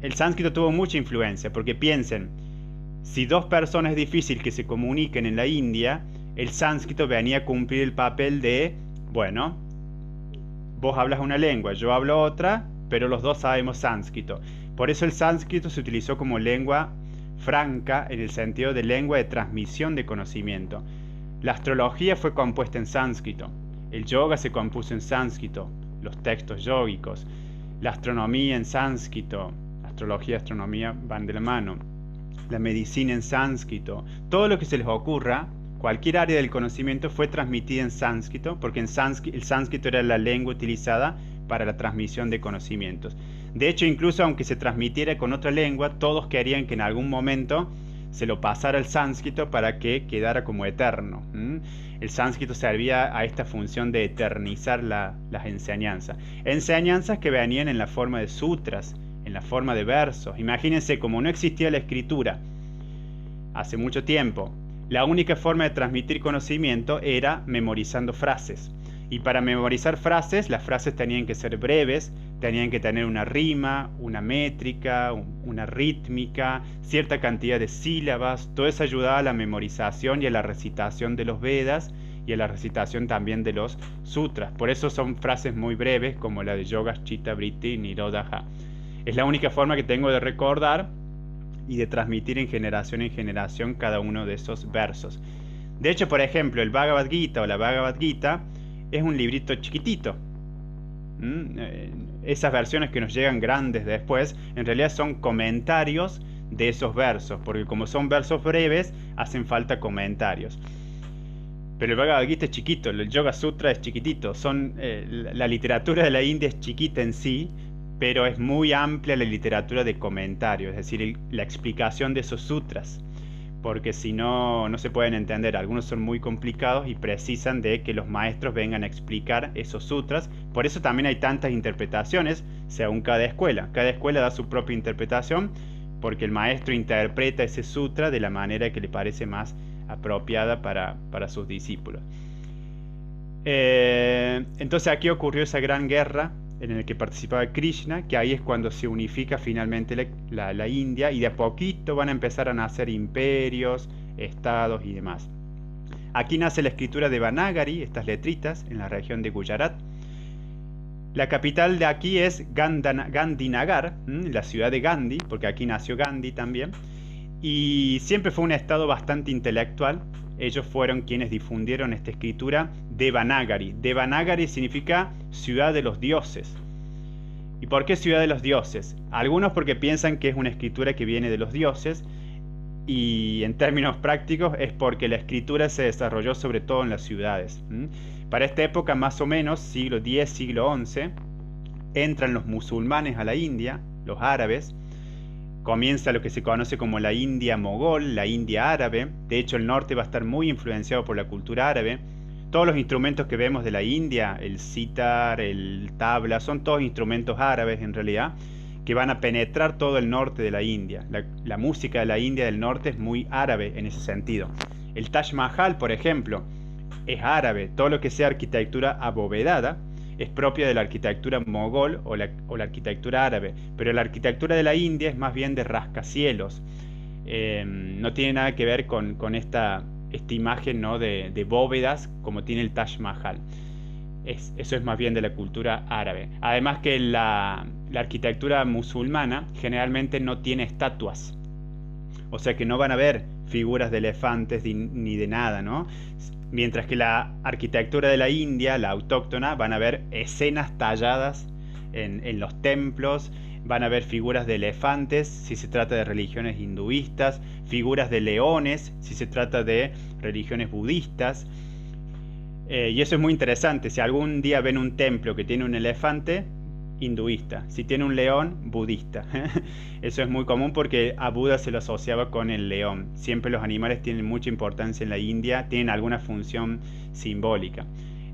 el sánscrito tuvo mucha influencia, porque piensen, si dos personas es difícil que se comuniquen en la India, el sánscrito venía a cumplir el papel de, bueno, vos hablas una lengua, yo hablo otra, pero los dos sabemos sánscrito. Por eso el sánscrito se utilizó como lengua franca en el sentido de lengua de transmisión de conocimiento. La astrología fue compuesta en sánscrito, el yoga se compuso en sánscrito, los textos yógicos, la astronomía en sánscrito, astrología y astronomía van de la mano, la medicina en sánscrito, todo lo que se les ocurra. Cualquier área del conocimiento fue transmitida en sánscrito, porque el sánscrito era la lengua utilizada para la transmisión de conocimientos. De hecho, incluso aunque se transmitiera con otra lengua, todos querían que en algún momento se lo pasara al sánscrito para que quedara como eterno. El sánscrito servía a esta función de eternizar las enseñanzas. Enseñanzas que venían en la forma de sutras, en la forma de versos. Imagínense, como no existía la escritura hace mucho tiempo, la única forma de transmitir conocimiento era memorizando frases. Y para memorizar frases, las frases tenían que ser breves, tenían que tener una rima, una métrica, una rítmica, cierta cantidad de sílabas. Todo eso ayudaba a la memorización y a la recitación de los Vedas y a la recitación también de los sutras. Por eso son frases muy breves, como la de Yoga Chitta Vritti Nirodha. Es la única forma que tengo de recordar y de transmitir en generación cada uno de esos versos. De hecho, por ejemplo, el Bhagavad Gita o la Bhagavad Gita es un librito chiquitito. Esas versiones que nos llegan grandes después, en realidad son comentarios de esos versos, porque como son versos breves, hacen falta comentarios. Pero el Bhagavad Gita es chiquito, el Yoga Sutra es chiquitito, la literatura de la India es chiquita en sí, pero es muy amplia la literatura de comentarios, es decir, la explicación de esos sutras, porque si no, no se pueden entender. Algunos son muy complicados y precisan de que los maestros vengan a explicar esos sutras. Por eso también hay tantas interpretaciones según cada escuela. Cada escuela da su propia interpretación, porque el maestro interpreta ese sutra de la manera que le parece más apropiada para sus discípulos. Entonces aquí ocurrió esa gran guerra en el que participaba Krishna, que ahí es cuando se unifica finalmente la India y de a poquito van a empezar a nacer imperios, estados y demás. Aquí nace la escritura de Devanagari, estas letritas, en la región de Gujarat. La capital de aquí es Gandhinagar, la ciudad de Gandhi, porque aquí nació Gandhi también, y siempre fue un estado bastante intelectual. Ellos fueron quienes difundieron esta escritura Devanagari. Devanagari significa ciudad de los dioses. ¿Y por qué ciudad de los dioses? Algunos porque piensan que es una escritura que viene de los dioses, y en términos prácticos es porque la escritura se desarrolló sobre todo en las ciudades. Para esta época, más o menos, siglo X, siglo XI, entran los musulmanes a la India, los árabes. Comienza lo que se conoce como la India mogol, la India árabe. De hecho, el norte va a estar muy influenciado por la cultura árabe. Todos los instrumentos que vemos de la India, el sitar, el tabla, son todos instrumentos árabes en realidad, que van a penetrar todo el norte de la India. La música de la India del norte es muy árabe en ese sentido. El Taj Mahal, por ejemplo, es árabe. Todo lo que sea arquitectura abovedada es propia de la arquitectura mogol o la arquitectura árabe. Pero la arquitectura de la India es más bien de rascacielos. No tiene nada que ver con esta imagen, ¿no?, de bóvedas como tiene el Taj Mahal. Eso es más bien de la cultura árabe. Además que la arquitectura musulmana generalmente no tiene estatuas. O sea que no van a ver figuras de elefantes ni de nada, ¿no? Mientras que la arquitectura de la India, la autóctona, van a ver escenas talladas en los templos, van a ver figuras de elefantes si se trata de religiones hinduistas, figuras de leones si se trata de religiones budistas. Y eso es muy interesante. Si algún día ven un templo que tiene un elefante, hinduista. Si tiene un león, budista. Eso es muy común porque a Buda se lo asociaba con el león. Siempre los animales tienen mucha importancia en la India, tienen alguna función simbólica.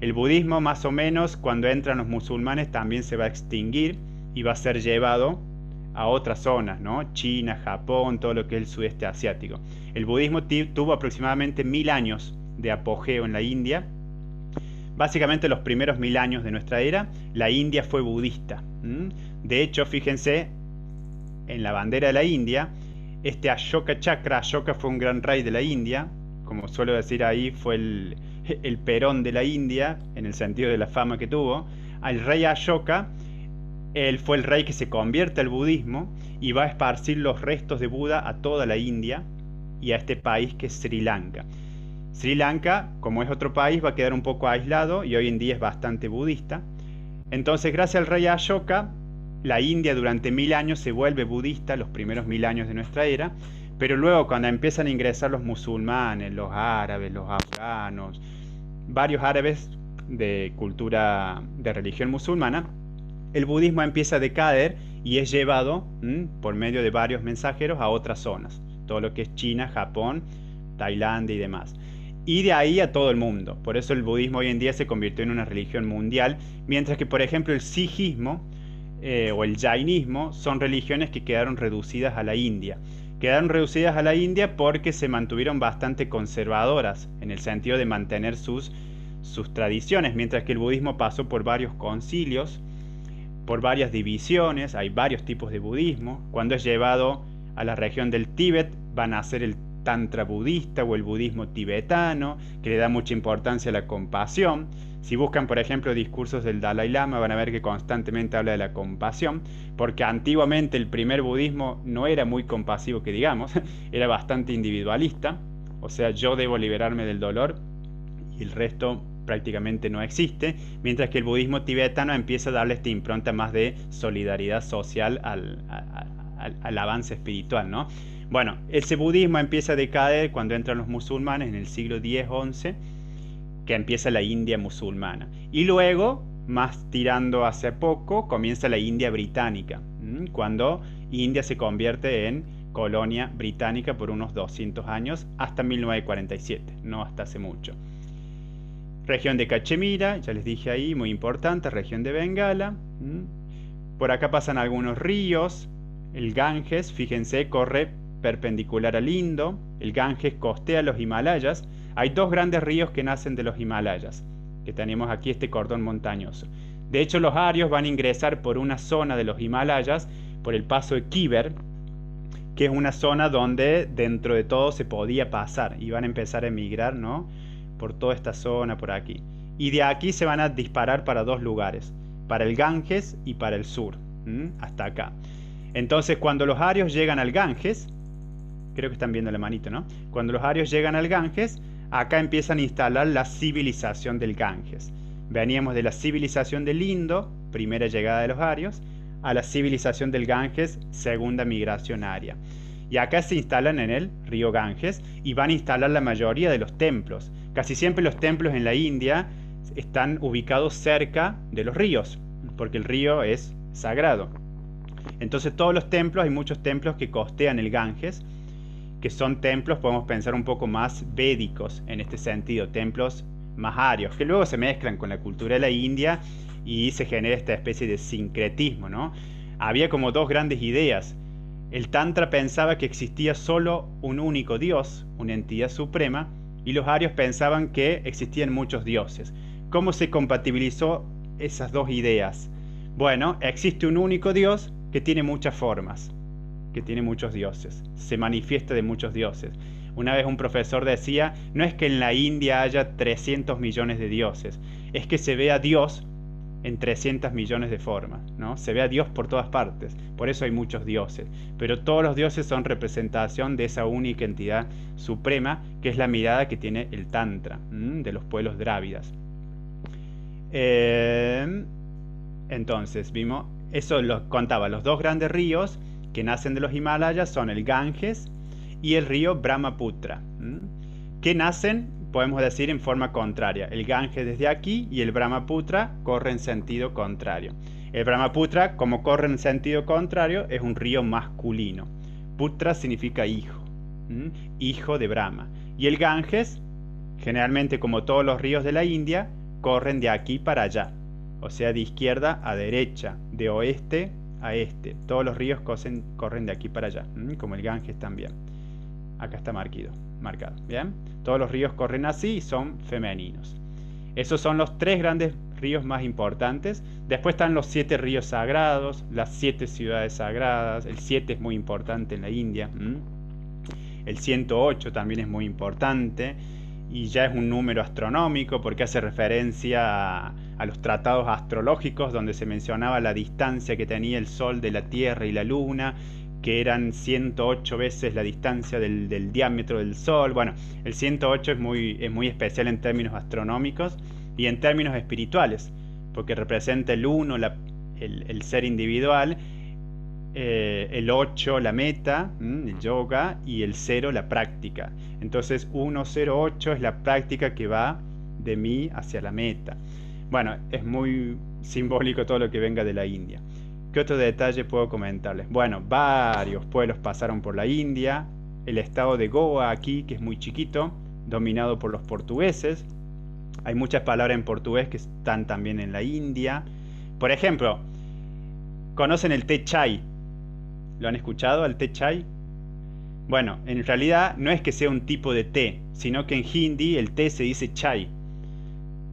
El budismo, más o menos, cuando entran los musulmanes, también se va a extinguir y va a ser llevado a otras zonas, ¿no? China, Japón, todo lo que es el sudeste asiático. El budismo tuvo aproximadamente 1000 años de apogeo en la India. Básicamente los primeros 1000 años de nuestra era, la India fue budista. De hecho, fíjense, en la bandera de la India, este Ashoka Chakra, Ashoka fue un gran rey de la India, como suelo decir ahí, fue el Perón de la India, en el sentido de la fama que tuvo. Al rey Ashoka, él fue el rey que se convierte al budismo y va a esparcir los restos de Buda a toda la India y a este país que es Sri Lanka. Sri Lanka, como es otro país, va a quedar un poco aislado y hoy en día es bastante budista. Entonces, gracias al rey Ashoka, la India durante 1000 años se vuelve budista, los primeros 1000 años de nuestra era, pero luego cuando empiezan a ingresar los musulmanes, los árabes, los afganos, varios árabes de cultura, de religión musulmana, el budismo empieza a decaer y es llevado por medio de varios mensajeros a otras zonas, todo lo que es China, Japón, Tailandia y demás. Y de ahí a todo el mundo. Por eso el budismo hoy en día se convirtió en una religión mundial, mientras que, por ejemplo, el sijismo o el jainismo son religiones que quedaron reducidas a la India. Quedaron reducidas a la India porque se mantuvieron bastante conservadoras, en el sentido de mantener sus tradiciones, mientras que el budismo pasó por varios concilios, por varias divisiones. Hay varios tipos de budismo. Cuando es llevado a la región del Tíbet, van a ser el tantra budista o el budismo tibetano, que le da mucha importancia a la compasión. Si buscan, por ejemplo, discursos del Dalai Lama, van a ver que constantemente habla de la compasión, porque antiguamente el primer budismo no era muy compasivo, que digamos, era bastante individualista, o sea, yo debo liberarme del dolor y el resto prácticamente no existe, mientras que el budismo tibetano empieza a darle esta impronta más de solidaridad social al avance espiritual, ¿no? Bueno, ese budismo empieza a decaer cuando entran los musulmanes en el siglo X-XI, que empieza la India musulmana. Y luego, más tirando hacia poco, comienza la India británica, cuando India se convierte en colonia británica por unos 200 años, hasta 1947, no hasta hace mucho. Región de Cachemira, ya les dije ahí, muy importante, región de Bengala. Por acá pasan algunos ríos. El Ganges, fíjense, corre perpendicular al Indo. El Ganges costea los Himalayas. Hay dos grandes ríos que nacen de los Himalayas, que tenemos aquí este cordón montañoso. De hecho, los arios van a ingresar por una zona de los Himalayas, por el paso de Khyber, que es una zona donde dentro de todo se podía pasar, y van a empezar a emigrar, ¿no?, por toda esta zona, por aquí. Y de aquí se van a disparar para dos lugares, para el Ganges y para el sur, hasta acá. Entonces, cuando los arios llegan al Ganges, creo que están viendo la manito, ¿no? Cuando los arios llegan al Ganges, acá empiezan a instalar la civilización del Ganges. Veníamos de la civilización del Indo, primera llegada de los arios, a la civilización del Ganges, segunda migración aria. Y acá se instalan en el río Ganges y van a instalar la mayoría de los templos. Casi siempre los templos en la India están ubicados cerca de los ríos, porque el río es sagrado. Entonces todos los templos, hay muchos templos que costean el Ganges, que son templos, podemos pensar un poco más védicos en este sentido, templos más arios, que luego se mezclan con la cultura de la India y se genera esta especie de sincretismo, ¿no? Había como dos grandes ideas. El Tantra pensaba que existía solo un único Dios, una entidad suprema, y los arios pensaban que existían muchos dioses. ¿Cómo se compatibilizó esas dos ideas? Bueno, existe un único Dios que tiene muchas formas, que tiene muchos dioses, se manifiesta de muchos dioses. Una vez un profesor decía, no es que en la India haya 300 millones de dioses, es que se ve a Dios en 300 millones de formas, ¿no? Se ve a Dios por todas partes, por eso hay muchos dioses, pero todos los dioses son representación de esa única entidad suprema, que es la mirada que tiene el Tantra, de los pueblos drávidas. Entonces, vimos, eso lo contaba, los dos grandes ríos que nacen de los Himalayas son el Ganges y el río Brahmaputra, que nacen, podemos decir, en forma contraria. El Ganges desde aquí y el Brahmaputra corre en sentido contrario. El Brahmaputra, como corre en sentido contrario, es un río masculino. Putra significa hijo, hijo de Brahma. Y el Ganges, generalmente como todos los ríos de la India, corren de aquí para allá. O sea, de izquierda a derecha, de oeste a este. Todos los ríos corren de aquí para allá, como el Ganges también. Acá está marcado, ¿bien? Todos los ríos corren así y son femeninos. Esos son los tres grandes ríos más importantes. Después están los 7 ríos sagrados, las 7 ciudades sagradas. El 7 es muy importante en la India. El 108 también es muy importante. Y ya es un número astronómico porque hace referencia a los tratados astrológicos donde se mencionaba la distancia que tenía el Sol de la Tierra y la Luna, que eran 108 veces la distancia del diámetro del Sol. Bueno, el 108 es muy especial en términos astronómicos y en términos espirituales, porque representa el 1, el ser individual, el 8 la meta, el yoga, y el 0 la práctica. Entonces 108 es la práctica que va de mí hacia la meta. Bueno, es muy simbólico todo lo que venga de la India. ¿Qué otro detalle puedo comentarles? Bueno, varios pueblos pasaron por la India. El estado de Goa aquí, que es muy chiquito, dominado por los portugueses. Hay muchas palabras en portugués que están también en la India. Por ejemplo, ¿conocen el té chai? ¿Lo han escuchado, el té chai? Bueno, en realidad no es que sea un tipo de té, sino que en hindi el té se dice chai.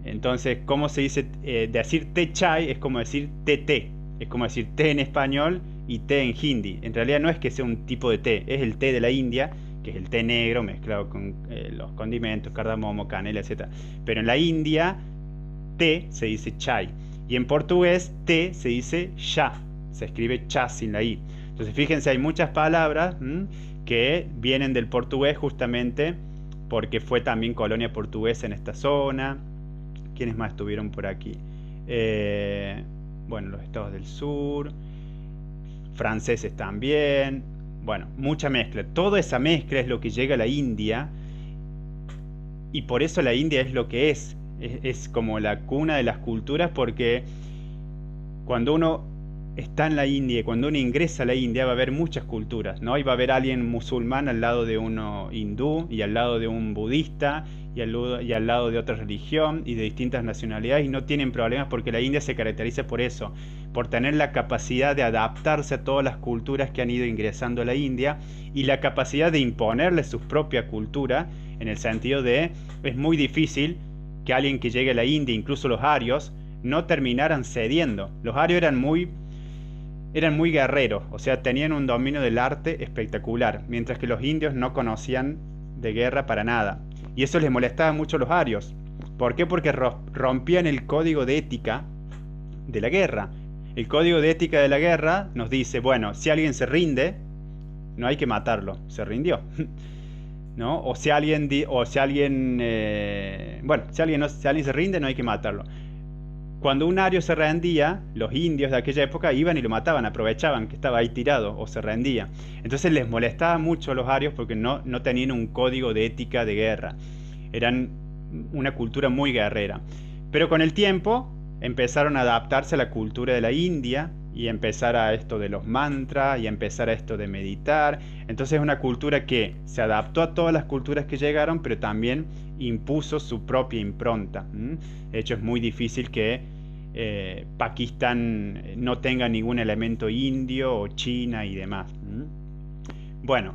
Entonces, ¿cómo se dice? Decir té chai es como decir té. Es como decir té en español y té en hindi. En realidad no es que sea un tipo de té, es el té de la India, que es el té negro mezclado con los condimentos, cardamomo, canela, etc. Pero en la India, té se dice chai. Y en portugués, té se dice cha. Se escribe cha sin la i. Entonces, fíjense, hay muchas palabras que vienen del portugués justamente porque fue también colonia portuguesa en esta zona. ¿Quiénes más estuvieron por aquí? Bueno, los estados del sur, franceses también. Bueno, mucha mezcla. Toda esa mezcla es lo que llega a la India y por eso la India es lo que es. Es como la cuna de las culturas, porque cuando uno está en la India, cuando uno ingresa a la India, va a haber muchas culturas, ¿no? Y va a haber alguien musulmán al lado de uno hindú, y al lado de un budista, y al lado de otra religión, y de distintas nacionalidades, y no tienen problemas porque la India se caracteriza por eso, por tener la capacidad de adaptarse a todas las culturas que han ido ingresando a la India, y la capacidad de imponerle su propia cultura, en el sentido de, es muy difícil que alguien que llegue a la India, incluso los arios, no terminaran cediendo. Los arios eran muy guerreros, o sea, tenían un dominio del arte espectacular, mientras que los indios no conocían de guerra para nada. Y eso les molestaba mucho a los arios. ¿Por qué? Porque rompían el código de ética de la guerra. El código de ética de la guerra nos dice, bueno, si alguien se rinde, no hay que matarlo, se rindió. ¿No? O si alguien, si alguien se rinde, no hay que matarlo. Cuando un ario se rendía, los indios de aquella época iban y lo mataban, aprovechaban que estaba ahí tirado o se rendía. Entonces les molestaba mucho a los arios porque no tenían un código de ética de guerra. Eran una cultura muy guerrera. Pero con el tiempo empezaron a adaptarse a la cultura de la India y empezar a esto de los mantras y empezar a esto de meditar. Entonces es una cultura que se adaptó a todas las culturas que llegaron, pero también impuso su propia impronta. De hecho, es muy difícil que Pakistán no tenga ningún elemento indio o China y demás. Bueno,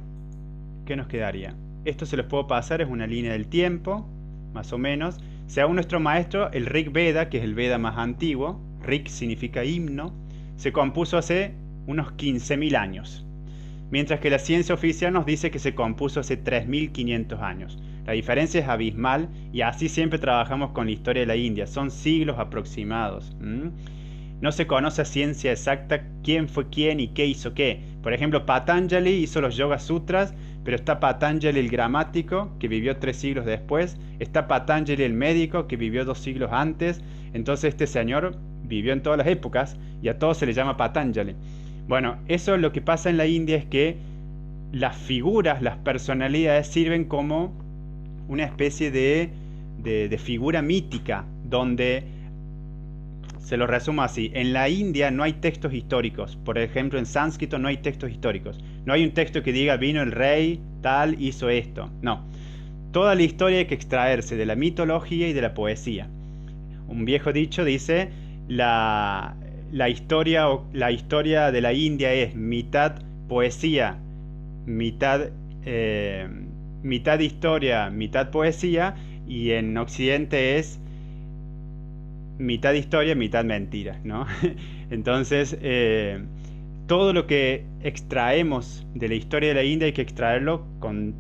¿qué nos quedaría? Esto se los puedo pasar, es una línea del tiempo, más o menos. Según nuestro maestro, el Rig Veda, que es el Veda más antiguo, Rig significa himno, se compuso hace unos 15.000 años, mientras que la ciencia oficial nos dice que se compuso hace 3.500 años. La diferencia es abismal y así siempre trabajamos con la historia de la India, son siglos aproximados. No se conoce a ciencia exacta quién fue quién y qué hizo qué. Por ejemplo, Patanjali hizo los Yoga Sutras, pero está Patanjali el gramático, que vivió 3 siglos después, está Patanjali el médico, que vivió 2 siglos antes. Entonces este señor vivió en todas las épocas y a todos se le llama Patanjali. Bueno, eso lo que pasa en la India es que las figuras, las personalidades sirven como una especie de figura mítica, donde, se lo resumo así, en la India no hay textos históricos. Por ejemplo, en sánscrito no hay textos históricos. No hay un texto que diga, vino el rey, tal, hizo esto. No. Toda la historia hay que extraerse de la mitología y de la poesía. Un viejo dicho dice, la historia de la India es mitad poesía, mitad historia, mitad poesía, y en Occidente es mitad historia, mitad mentira, ¿no? Entonces, todo lo que extraemos de la historia de la India hay que extraerlo con,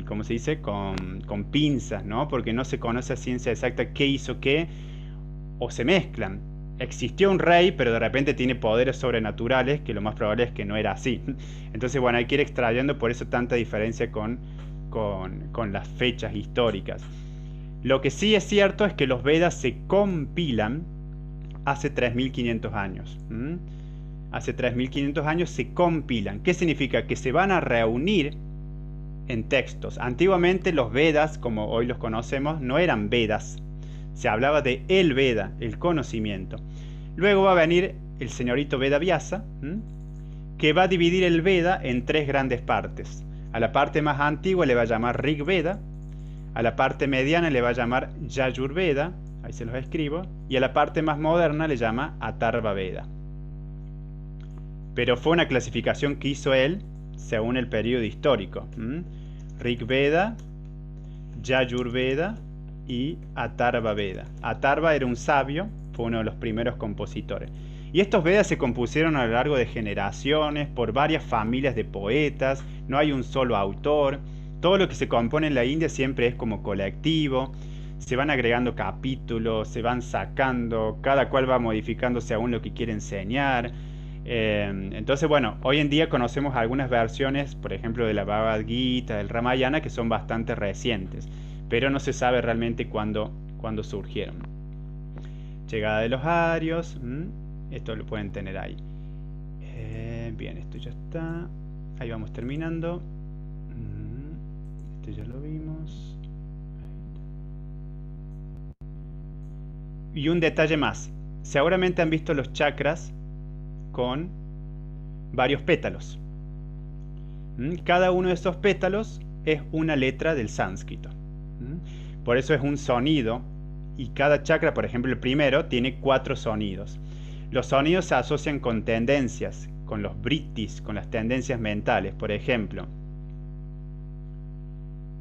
¿cómo se dice? Con pinzas, ¿no? Porque no se conoce a ciencia exacta qué hizo qué, o se mezclan. Existió un rey, pero de repente tiene poderes sobrenaturales, que lo más probable es que no era así. Entonces, bueno, hay que ir extrayendo, por eso tanta diferencia con las fechas históricas. Lo que sí es cierto es que los Vedas se compilan hace 3.500 años. Hace 3.500 años se compilan. ¿Qué significa? Que se van a reunir en textos. Antiguamente los Vedas, como hoy los conocemos, no eran Vedas. Se hablaba de el Veda, el conocimiento. Luego va a venir el señorito Vedavyasa, que va a dividir el Veda en 3 grandes partes. A la parte más antigua le va a llamar Rig Veda, a la parte mediana le va a llamar Yajurveda, ahí se los escribo, y a la parte más moderna le llama Atharva Veda. Pero fue una clasificación que hizo él según el periodo histórico. Rig Veda, Yajurveda y Atharva Veda. Atharva era un sabio, fue uno de los primeros compositores. Y estos Vedas se compusieron a lo largo de generaciones por varias familias de poetas, no hay un solo autor. Todo lo que se compone en la India siempre es como colectivo, se van agregando capítulos, se van sacando, cada cual va modificando según lo que quiere enseñar. Entonces, bueno, hoy en día conocemos algunas versiones, por ejemplo, de la Bhagavad Gita, del Ramayana, que son bastante recientes, pero no se sabe realmente cuándo surgieron. Llegada de los arios, esto lo pueden tener ahí. Bien, esto ya está. Ahí vamos terminando. Esto ya lo vimos. Y un detalle más. Seguramente han visto los chakras con varios pétalos. Cada uno de esos pétalos es una letra del sánscrito. Por eso es un sonido. Y cada chakra, por ejemplo el primero, tiene 4 sonidos. Los sonidos se asocian con tendencias, con los vrittis, con las tendencias mentales. Por ejemplo,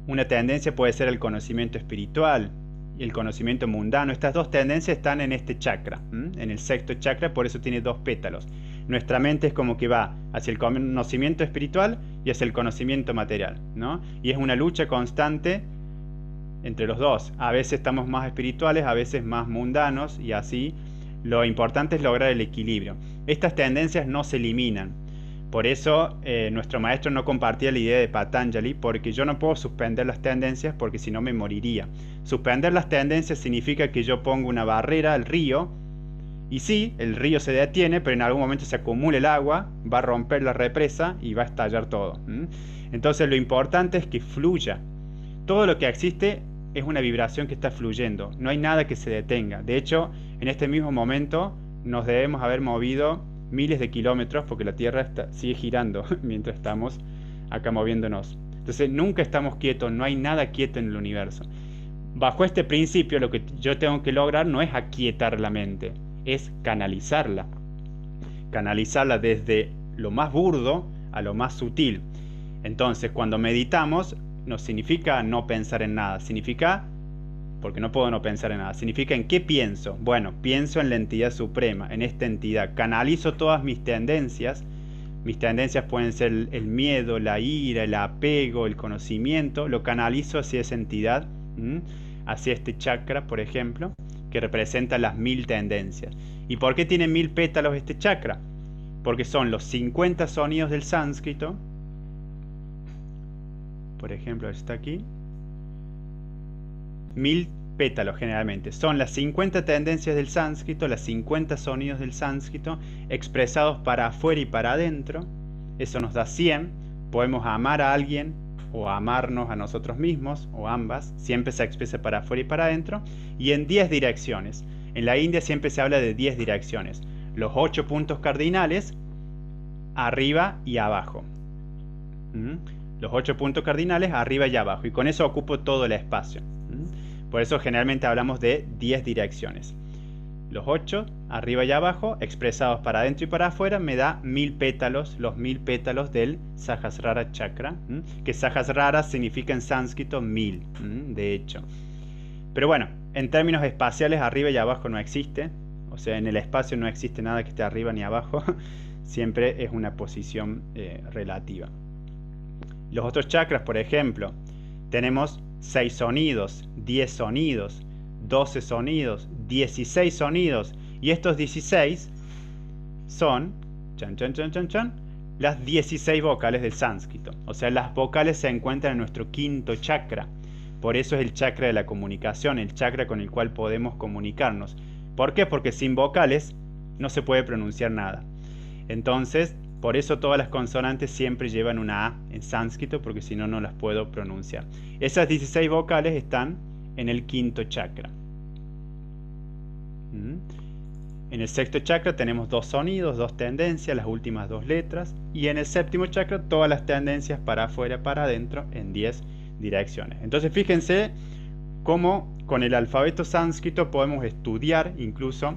una tendencia puede ser el conocimiento espiritual, y el conocimiento mundano. Estas dos tendencias están en este chakra, en el sexto chakra, por eso tiene dos pétalos. Nuestra mente es como que va hacia el conocimiento espiritual y hacia el conocimiento material, ¿no? Y es una lucha constante entre los dos. A veces estamos más espirituales, a veces más mundanos, y así lo importante es lograr el equilibrio. Estas tendencias no se eliminan. Por eso nuestro maestro no compartía la idea de Patanjali, porque yo no puedo suspender las tendencias porque si no me moriría. Suspender las tendencias significa que yo pongo una barrera al río, y sí, el río se detiene, pero en algún momento se acumula el agua, va a romper la represa y va a estallar todo. Entonces lo importante es que fluya. Todo lo que existe es una vibración que está fluyendo, no hay nada que se detenga. De hecho, en este mismo momento nos debemos haber movido miles de kilómetros porque la Tierra sigue girando mientras estamos acá moviéndonos. Entonces nunca estamos quietos, no hay nada quieto en el universo. Bajo este principio lo que yo tengo que lograr no es aquietar la mente, es canalizarla. Canalizarla desde lo más burdo a lo más sutil. Entonces cuando meditamos no significa no pensar en nada, significa, porque no puedo no pensar en nada, significa en qué pienso. Bueno, pienso en la entidad suprema, en esta entidad, canalizo todas mis tendencias pueden ser el miedo, la ira, el apego, el conocimiento, lo canalizo hacia esa entidad, hacia este chakra, por ejemplo, que representa las 1000 tendencias. ¿Y por qué tiene 1000 pétalos este chakra? Porque son los 50 sonidos del sánscrito. Por ejemplo, está aquí. 1000 pétalos generalmente. Son las 50 tendencias del sánscrito, las 50 sonidos del sánscrito, expresados para afuera y para adentro. Eso nos da 100. Podemos amar a alguien o amarnos a nosotros mismos, o ambas. Siempre se expresa para afuera y para adentro. Y en 10 direcciones. En la India siempre se habla de 10 direcciones. Los 8 puntos cardinales, arriba y abajo. Los 8 puntos cardinales arriba y abajo, y con eso ocupo todo el espacio. Por eso generalmente hablamos de 10 direcciones. Los 8 arriba y abajo, expresados para adentro y para afuera, me da 1000 pétalos, los 1000 pétalos del Sahasrara chakra, que Sahasrara significa en sánscrito 1000, de hecho. Pero bueno, en términos espaciales arriba y abajo no existe, o sea, en el espacio no existe nada que esté arriba ni abajo, siempre es una posición relativa. Los otros chakras, por ejemplo, tenemos 6 sonidos, 10 sonidos, 12 sonidos, 16 sonidos. Y estos 16 son, las 16 vocales del sánscrito. O sea, las vocales se encuentran en nuestro quinto chakra. Por eso es el chakra de la comunicación, el chakra con el cual podemos comunicarnos. ¿Por qué? Porque sin vocales no se puede pronunciar nada. Entonces, por eso todas las consonantes siempre llevan una A en sánscrito, porque si no, no las puedo pronunciar. Esas 16 vocales están en el quinto chakra. En el sexto chakra tenemos 2 sonidos, 2 tendencias, las últimas 2 letras. Y en el séptimo chakra todas las tendencias para afuera, para adentro, en 10 direcciones. Entonces fíjense cómo con el alfabeto sánscrito podemos estudiar incluso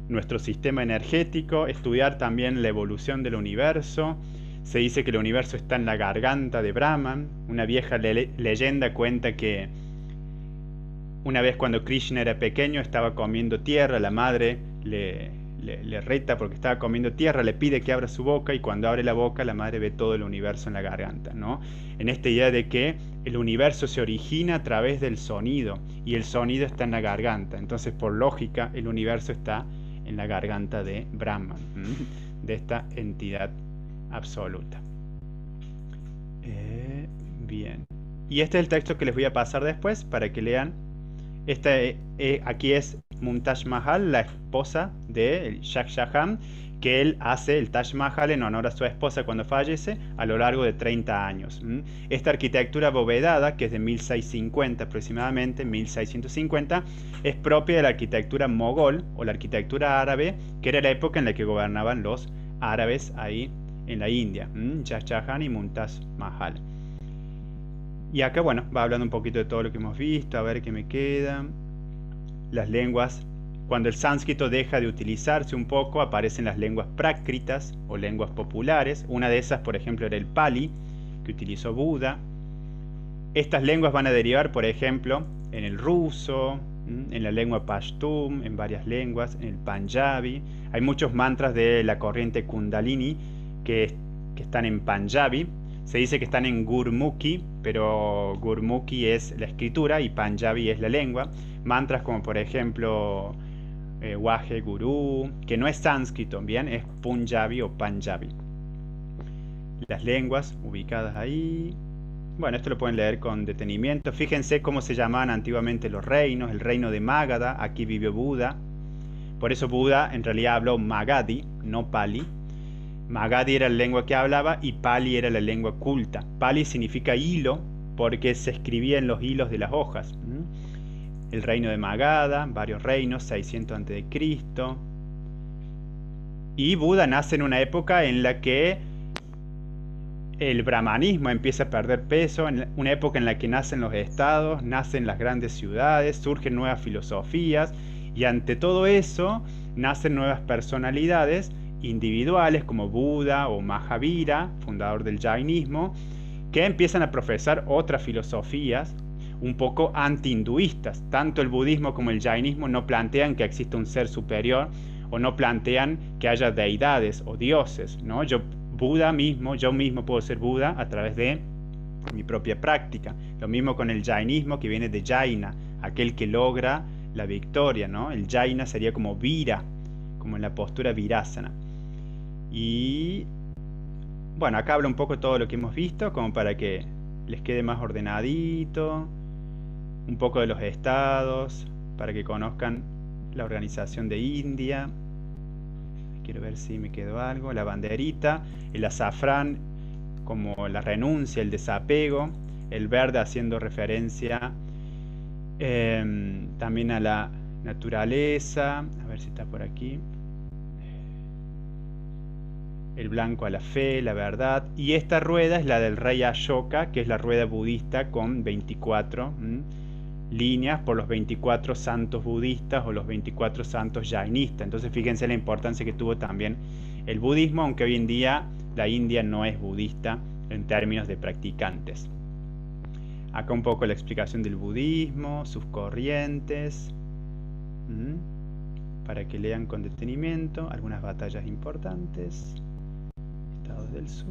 nuestro sistema energético, estudiar también la evolución del universo. Se dice que el universo está en la garganta de Brahman. Una vieja leyenda cuenta que una vez cuando Krishna era pequeño estaba comiendo tierra, la madre le reta porque estaba comiendo tierra, le pide que abra su boca, y cuando abre la boca la madre ve todo el universo en la garganta, ¿no? En esta idea de que el universo se origina a través del sonido y el sonido está en la garganta. Entonces, por lógica, el universo está en la garganta de Brahman, de esta entidad absoluta. Bien. Y este es el texto que les voy a pasar después para que lean. Aquí es Mumtaz Mahal, la esposa de Shah Jahan, que él hace el Taj Mahal en honor a su esposa cuando fallece a lo largo de 30 años. Esta arquitectura abovedada, que es de 1650 aproximadamente, 1650, es propia de la arquitectura mogol o la arquitectura árabe, que era la época en la que gobernaban los árabes ahí en la India. Shah Jahan y Mumtaz Mahal. Y acá, bueno, va hablando un poquito de todo lo que hemos visto, a ver qué me queda. Las lenguas. Cuando el sánscrito deja de utilizarse un poco, aparecen las lenguas prácritas o lenguas populares. Una de esas, por ejemplo, era el Pali, que utilizó Buda. Estas lenguas van a derivar, por ejemplo, en el ruso, en la lengua pashtun, en varias lenguas, en el panjabi. Hay muchos mantras de la corriente Kundalini que están en panjabi. Se dice que están en Gurmukhi, pero Gurmukhi es la escritura y Panjabi es la lengua. Mantras como por ejemplo Wahe Guru, que no es sánscrito, bien, es Punjabi o Panjabi. Las lenguas ubicadas ahí. Bueno, esto lo pueden leer con detenimiento. Fíjense cómo se llamaban antiguamente los reinos. El reino de Magadha, aquí vivió Buda. Por eso Buda en realidad habló Magadhi, no Pali. Magadhi era la lengua que hablaba y Pali era la lengua culta. Pali significa hilo porque se escribía en los hilos de las hojas. El reino de Magadha, varios reinos, 600 a.C. Y Buda nace en una época en la que el brahmanismo empieza a perder peso, en una época en la que nacen los estados, nacen las grandes ciudades, surgen nuevas filosofías y ante todo eso nacen nuevas personalidades individuales como Buda o Mahavira, fundador del Jainismo, que empiezan a profesar otras filosofías un poco anti-hinduistas. Tanto el budismo como el jainismo no plantean que exista un ser superior o no plantean que haya deidades o dioses, ¿no? Yo mismo puedo ser Buda a través de mi propia práctica. Lo mismo con el jainismo, que viene de Jaina, aquel que logra la victoria, ¿no? El Jaina sería como Vira, como en la postura Virasana. Y bueno, acá habla un poco todo lo que hemos visto, como para que les quede más ordenadito, un poco de los estados, para que conozcan la organización de India. Quiero ver si me quedó algo. La banderita, el azafrán como la renuncia, el desapego, el verde haciendo referencia también a la naturaleza. A ver si está por aquí. El blanco a la fe, la verdad. Y esta rueda es la del rey Ashoka, que es la rueda budista con 24 líneas por los 24 santos budistas o los 24 santos jainistas. Entonces fíjense la importancia que tuvo también el budismo, aunque hoy en día la India no es budista en términos de practicantes. Acá un poco la explicación del budismo, sus corrientes, para que lean con detenimiento algunas batallas importantes. Estados del sur.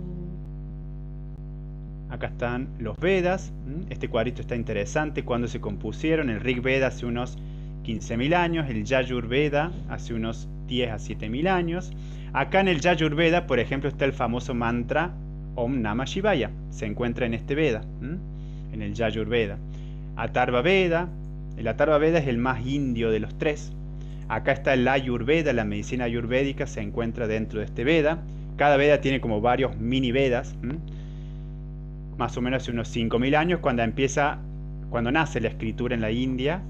Acá están los Vedas. Este cuadrito está interesante. Cuando se compusieron, el Rig Veda hace unos 15.000 años, el Yajurveda hace unos 10 a 7.000 años. Acá en el Yajurveda, por ejemplo, está el famoso mantra Om Namah Shivaya. Se encuentra en este Veda, en el Yajurveda. Atharva Veda. El Atharva Veda es el más indio de los tres. Acá está el Ayurveda, la medicina ayurvédica se encuentra dentro de este Veda. Cada Veda tiene como varios mini Vedas. Más o menos hace unos 5.000 años, cuando nace la escritura en la India,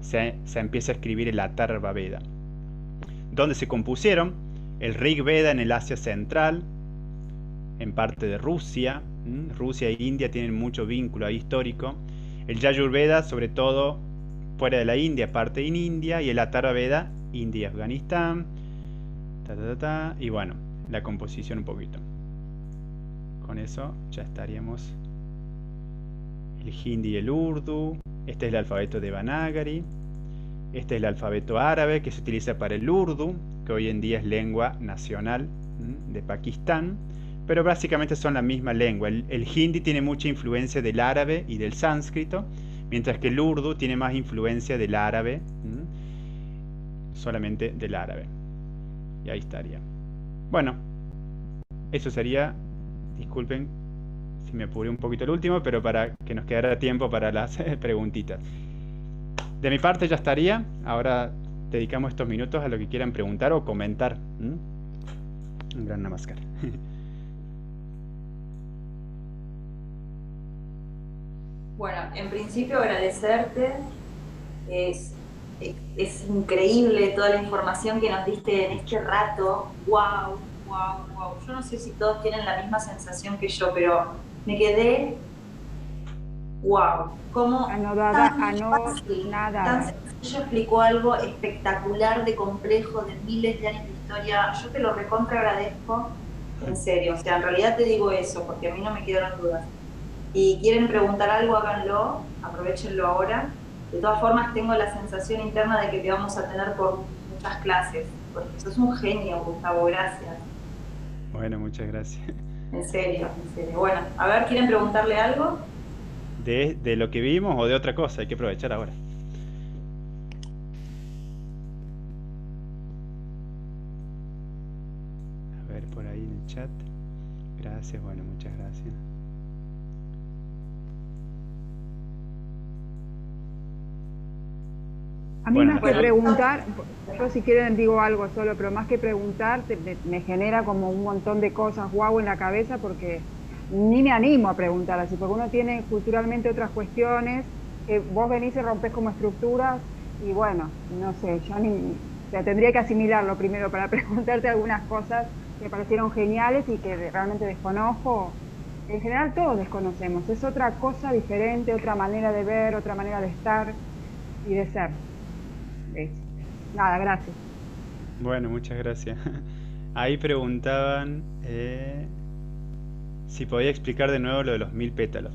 se empieza a escribir el Atharva Veda. ¿Dónde se compusieron? El Rig Veda en el Asia Central, en parte de Rusia. Rusia e India tienen mucho vínculo ahí histórico. El Yajurveda, sobre todo fuera de la India, parte en India, y el Atharva Veda, India y Afganistán. Y bueno, la composición un poquito. Con eso ya estaríamos. El hindi y el urdu. Este es el alfabeto de Devanagari. Este es el alfabeto árabe que se utiliza para el urdu, que hoy en día es lengua nacional de Pakistán. Pero básicamente son la misma lengua. El hindi tiene mucha influencia del árabe y del sánscrito, mientras que el urdu tiene más influencia del árabe, solamente del árabe. Y ahí estaría. Bueno, eso sería. Disculpen si me apuré un poquito el último, pero para que nos quedara tiempo para las preguntitas. De mi parte ya estaría. Ahora dedicamos estos minutos a lo que quieran preguntar o comentar. Un gran namaskar. Bueno, en principio agradecerte. Es increíble toda la información que nos diste en este rato. ¡Wow! Wow. Yo no sé si todos tienen la misma sensación que yo, pero me quedé wow. ¿Cómo tan sencillo explicó algo espectacular, de complejo, de miles de años de historia? Yo te lo recontra agradezco, en serio. O sea, en realidad te digo eso, porque a mí no me quedaron dudas. Y quieren preguntar algo, háganlo, aprovechenlo ahora. De todas formas, tengo la sensación interna de que te vamos a tener por muchas clases, porque sos un genio, Gustavo, gracias. Bueno, muchas gracias. En serio, en serio. Bueno, a ver, ¿quieren preguntarle algo? De lo que vimos o de otra cosa, hay que aprovechar ahora. A ver por ahí en el chat. Gracias, bueno, muchas gracias. A mí Bueno, más que preguntar, yo si quieren digo algo solo, pero más que preguntar me genera como un montón de cosas guau en la cabeza porque ni me animo a preguntar así, porque uno tiene culturalmente otras cuestiones, que vos venís y rompés como estructuras y bueno, no sé, yo o sea, tendría que asimilarlo primero para preguntarte algunas cosas que me parecieron geniales y que realmente desconozco. En general todos desconocemos, es otra cosa diferente, otra manera de ver, otra manera de estar y de ser. Nada, gracias. bueno, muchas gracias. Ahí preguntaban si podía explicar de nuevo lo de los 1000 pétalos.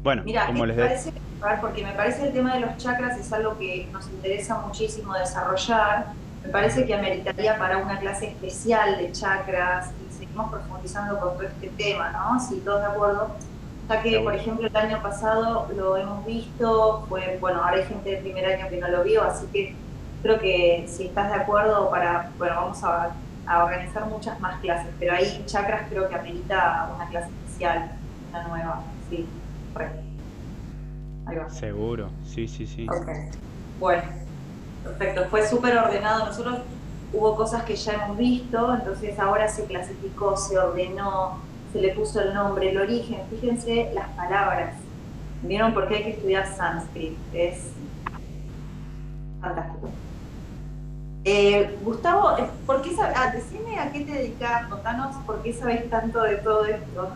Bueno, Mira, ¿qué como te les decía, parece? A ver, porque me parece el tema de los chakras es algo que nos interesa muchísimo desarrollar. Me parece que ameritaría para una clase especial de chakras y seguimos profundizando con todo este tema, ¿no? Si todos de acuerdo. Ya que, por ejemplo, el año pasado lo hemos visto, bueno, ahora hay gente del primer año que no lo vio, así que creo que si estás de acuerdo bueno, vamos a organizar muchas más clases, pero ahí chakras creo que amerita una clase especial, una nueva, sí, correcto. Ahí va. seguro, sí, sí, sí. Ok. Bueno, perfecto, fue súper ordenado. Nosotros hubo cosas que ya hemos visto, entonces ahora se clasificó, se ordenó, se le puso el nombre, el origen. Fíjense las palabras. ¿Vieron por qué hay que estudiar sánscrito? Es fantástico. Gustavo, ¿por qué decime a qué te dedicas, contanos por qué sabés tanto de todo esto.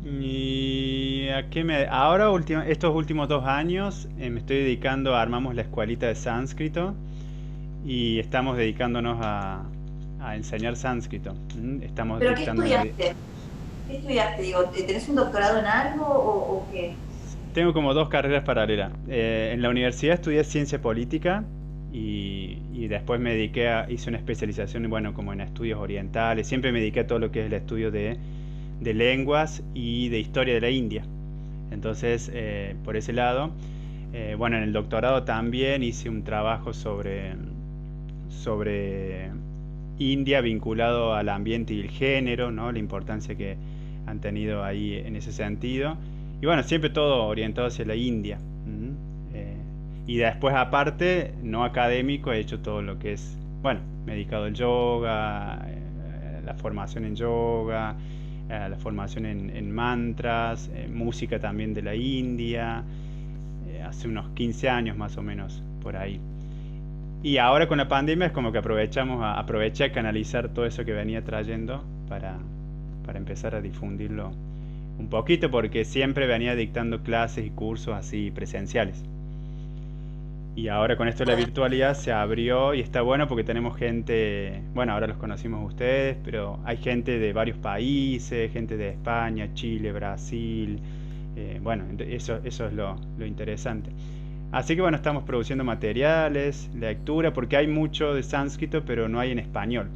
Y ahora estos últimos 2 años me estoy dedicando armamos la escuelita de sánscrito y estamos dedicándonos a enseñar sánscrito. Estamos ¿Pero qué dictando estudiaste? ¿Qué estudiaste? Digo, ¿tenés un doctorado en algo o qué? Tengo como 2 carreras paralelas. En la universidad estudié ciencia política y después hice una especialización, bueno, como en estudios orientales. Siempre me dediqué a todo lo que es el estudio de lenguas y de historia de la India. Entonces, por ese lado, bueno, en el doctorado también hice un trabajo sobre India vinculado al ambiente y el género, ¿no? La importancia que han tenido ahí en ese sentido. Y bueno, siempre todo orientado hacia la India. Y después, aparte, no académico, he hecho todo lo que es, bueno, me he dedicado al yoga, la formación en yoga, la formación en mantras, música también de la India, hace unos 15 años más o menos por ahí. Y ahora con la pandemia es como que aproveché a canalizar todo eso que venía trayendo para empezar a difundirlo un poquito, porque siempre venía dictando clases y cursos así presenciales. Y ahora con esto de la virtualidad se abrió y está bueno porque tenemos gente, bueno, ahora los conocimos ustedes, pero hay gente de varios países, gente de España, Chile, Brasil, bueno, eso es lo interesante. Así que bueno, estamos produciendo materiales, lectura, porque hay mucho de sánscrito, pero no hay en español.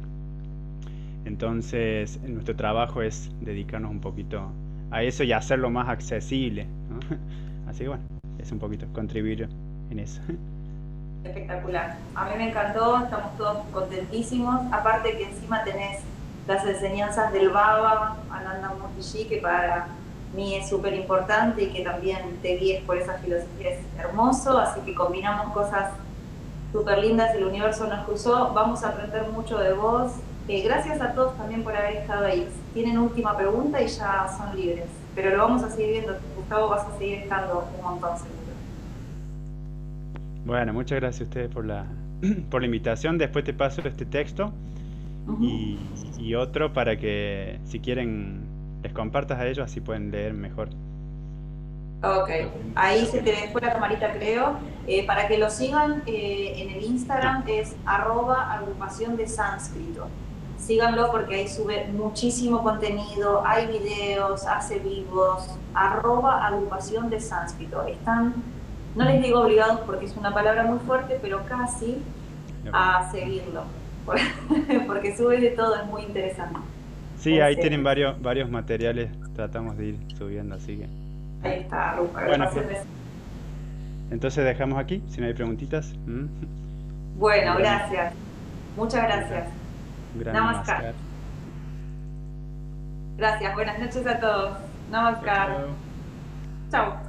Entonces, nuestro trabajo es dedicarnos un poquito a eso y hacerlo más accesible, ¿no? Así que bueno, es un poquito contribuir en eso. Espectacular. A mí me encantó, estamos todos contentísimos. Aparte que encima tenés las enseñanzas del Baba, Ananda Murthy, que para mí es súper importante y que también te guíes por esa filosofía es hermoso. Así que combinamos cosas súper lindas, el universo nos cruzó. Vamos a aprender mucho de vos. Gracias a todos también por haber estado ahí. Tienen última pregunta y ya son libres. Pero lo vamos a seguir viendo. Gustavo, vas a seguir estando un montón seguro. Bueno, muchas gracias a ustedes por la invitación. Después te paso este texto y otro para que si quieren les compartas a ellos, así pueden leer mejor. Ok, ahí se te fue la camarita, creo. Para que lo sigan en el Instagram es @agrupación de sánscrito. síganlo porque ahí sube muchísimo contenido, hay videos, hace vivos, @agrupación de sánscrito. Están, no les digo obligados porque es una palabra muy fuerte, pero casi a seguirlo, porque sube de todo, es muy interesante. Sí, ahí tienen varios materiales, tratamos de ir subiendo, así que... Ahí está, Rupert. Bueno, entonces dejamos aquí, si no hay preguntitas. Bueno, gracias. Muchas gracias. Gran Namaskar. Gracias, buenas noches a todos. Namaskar. Chao. Chao.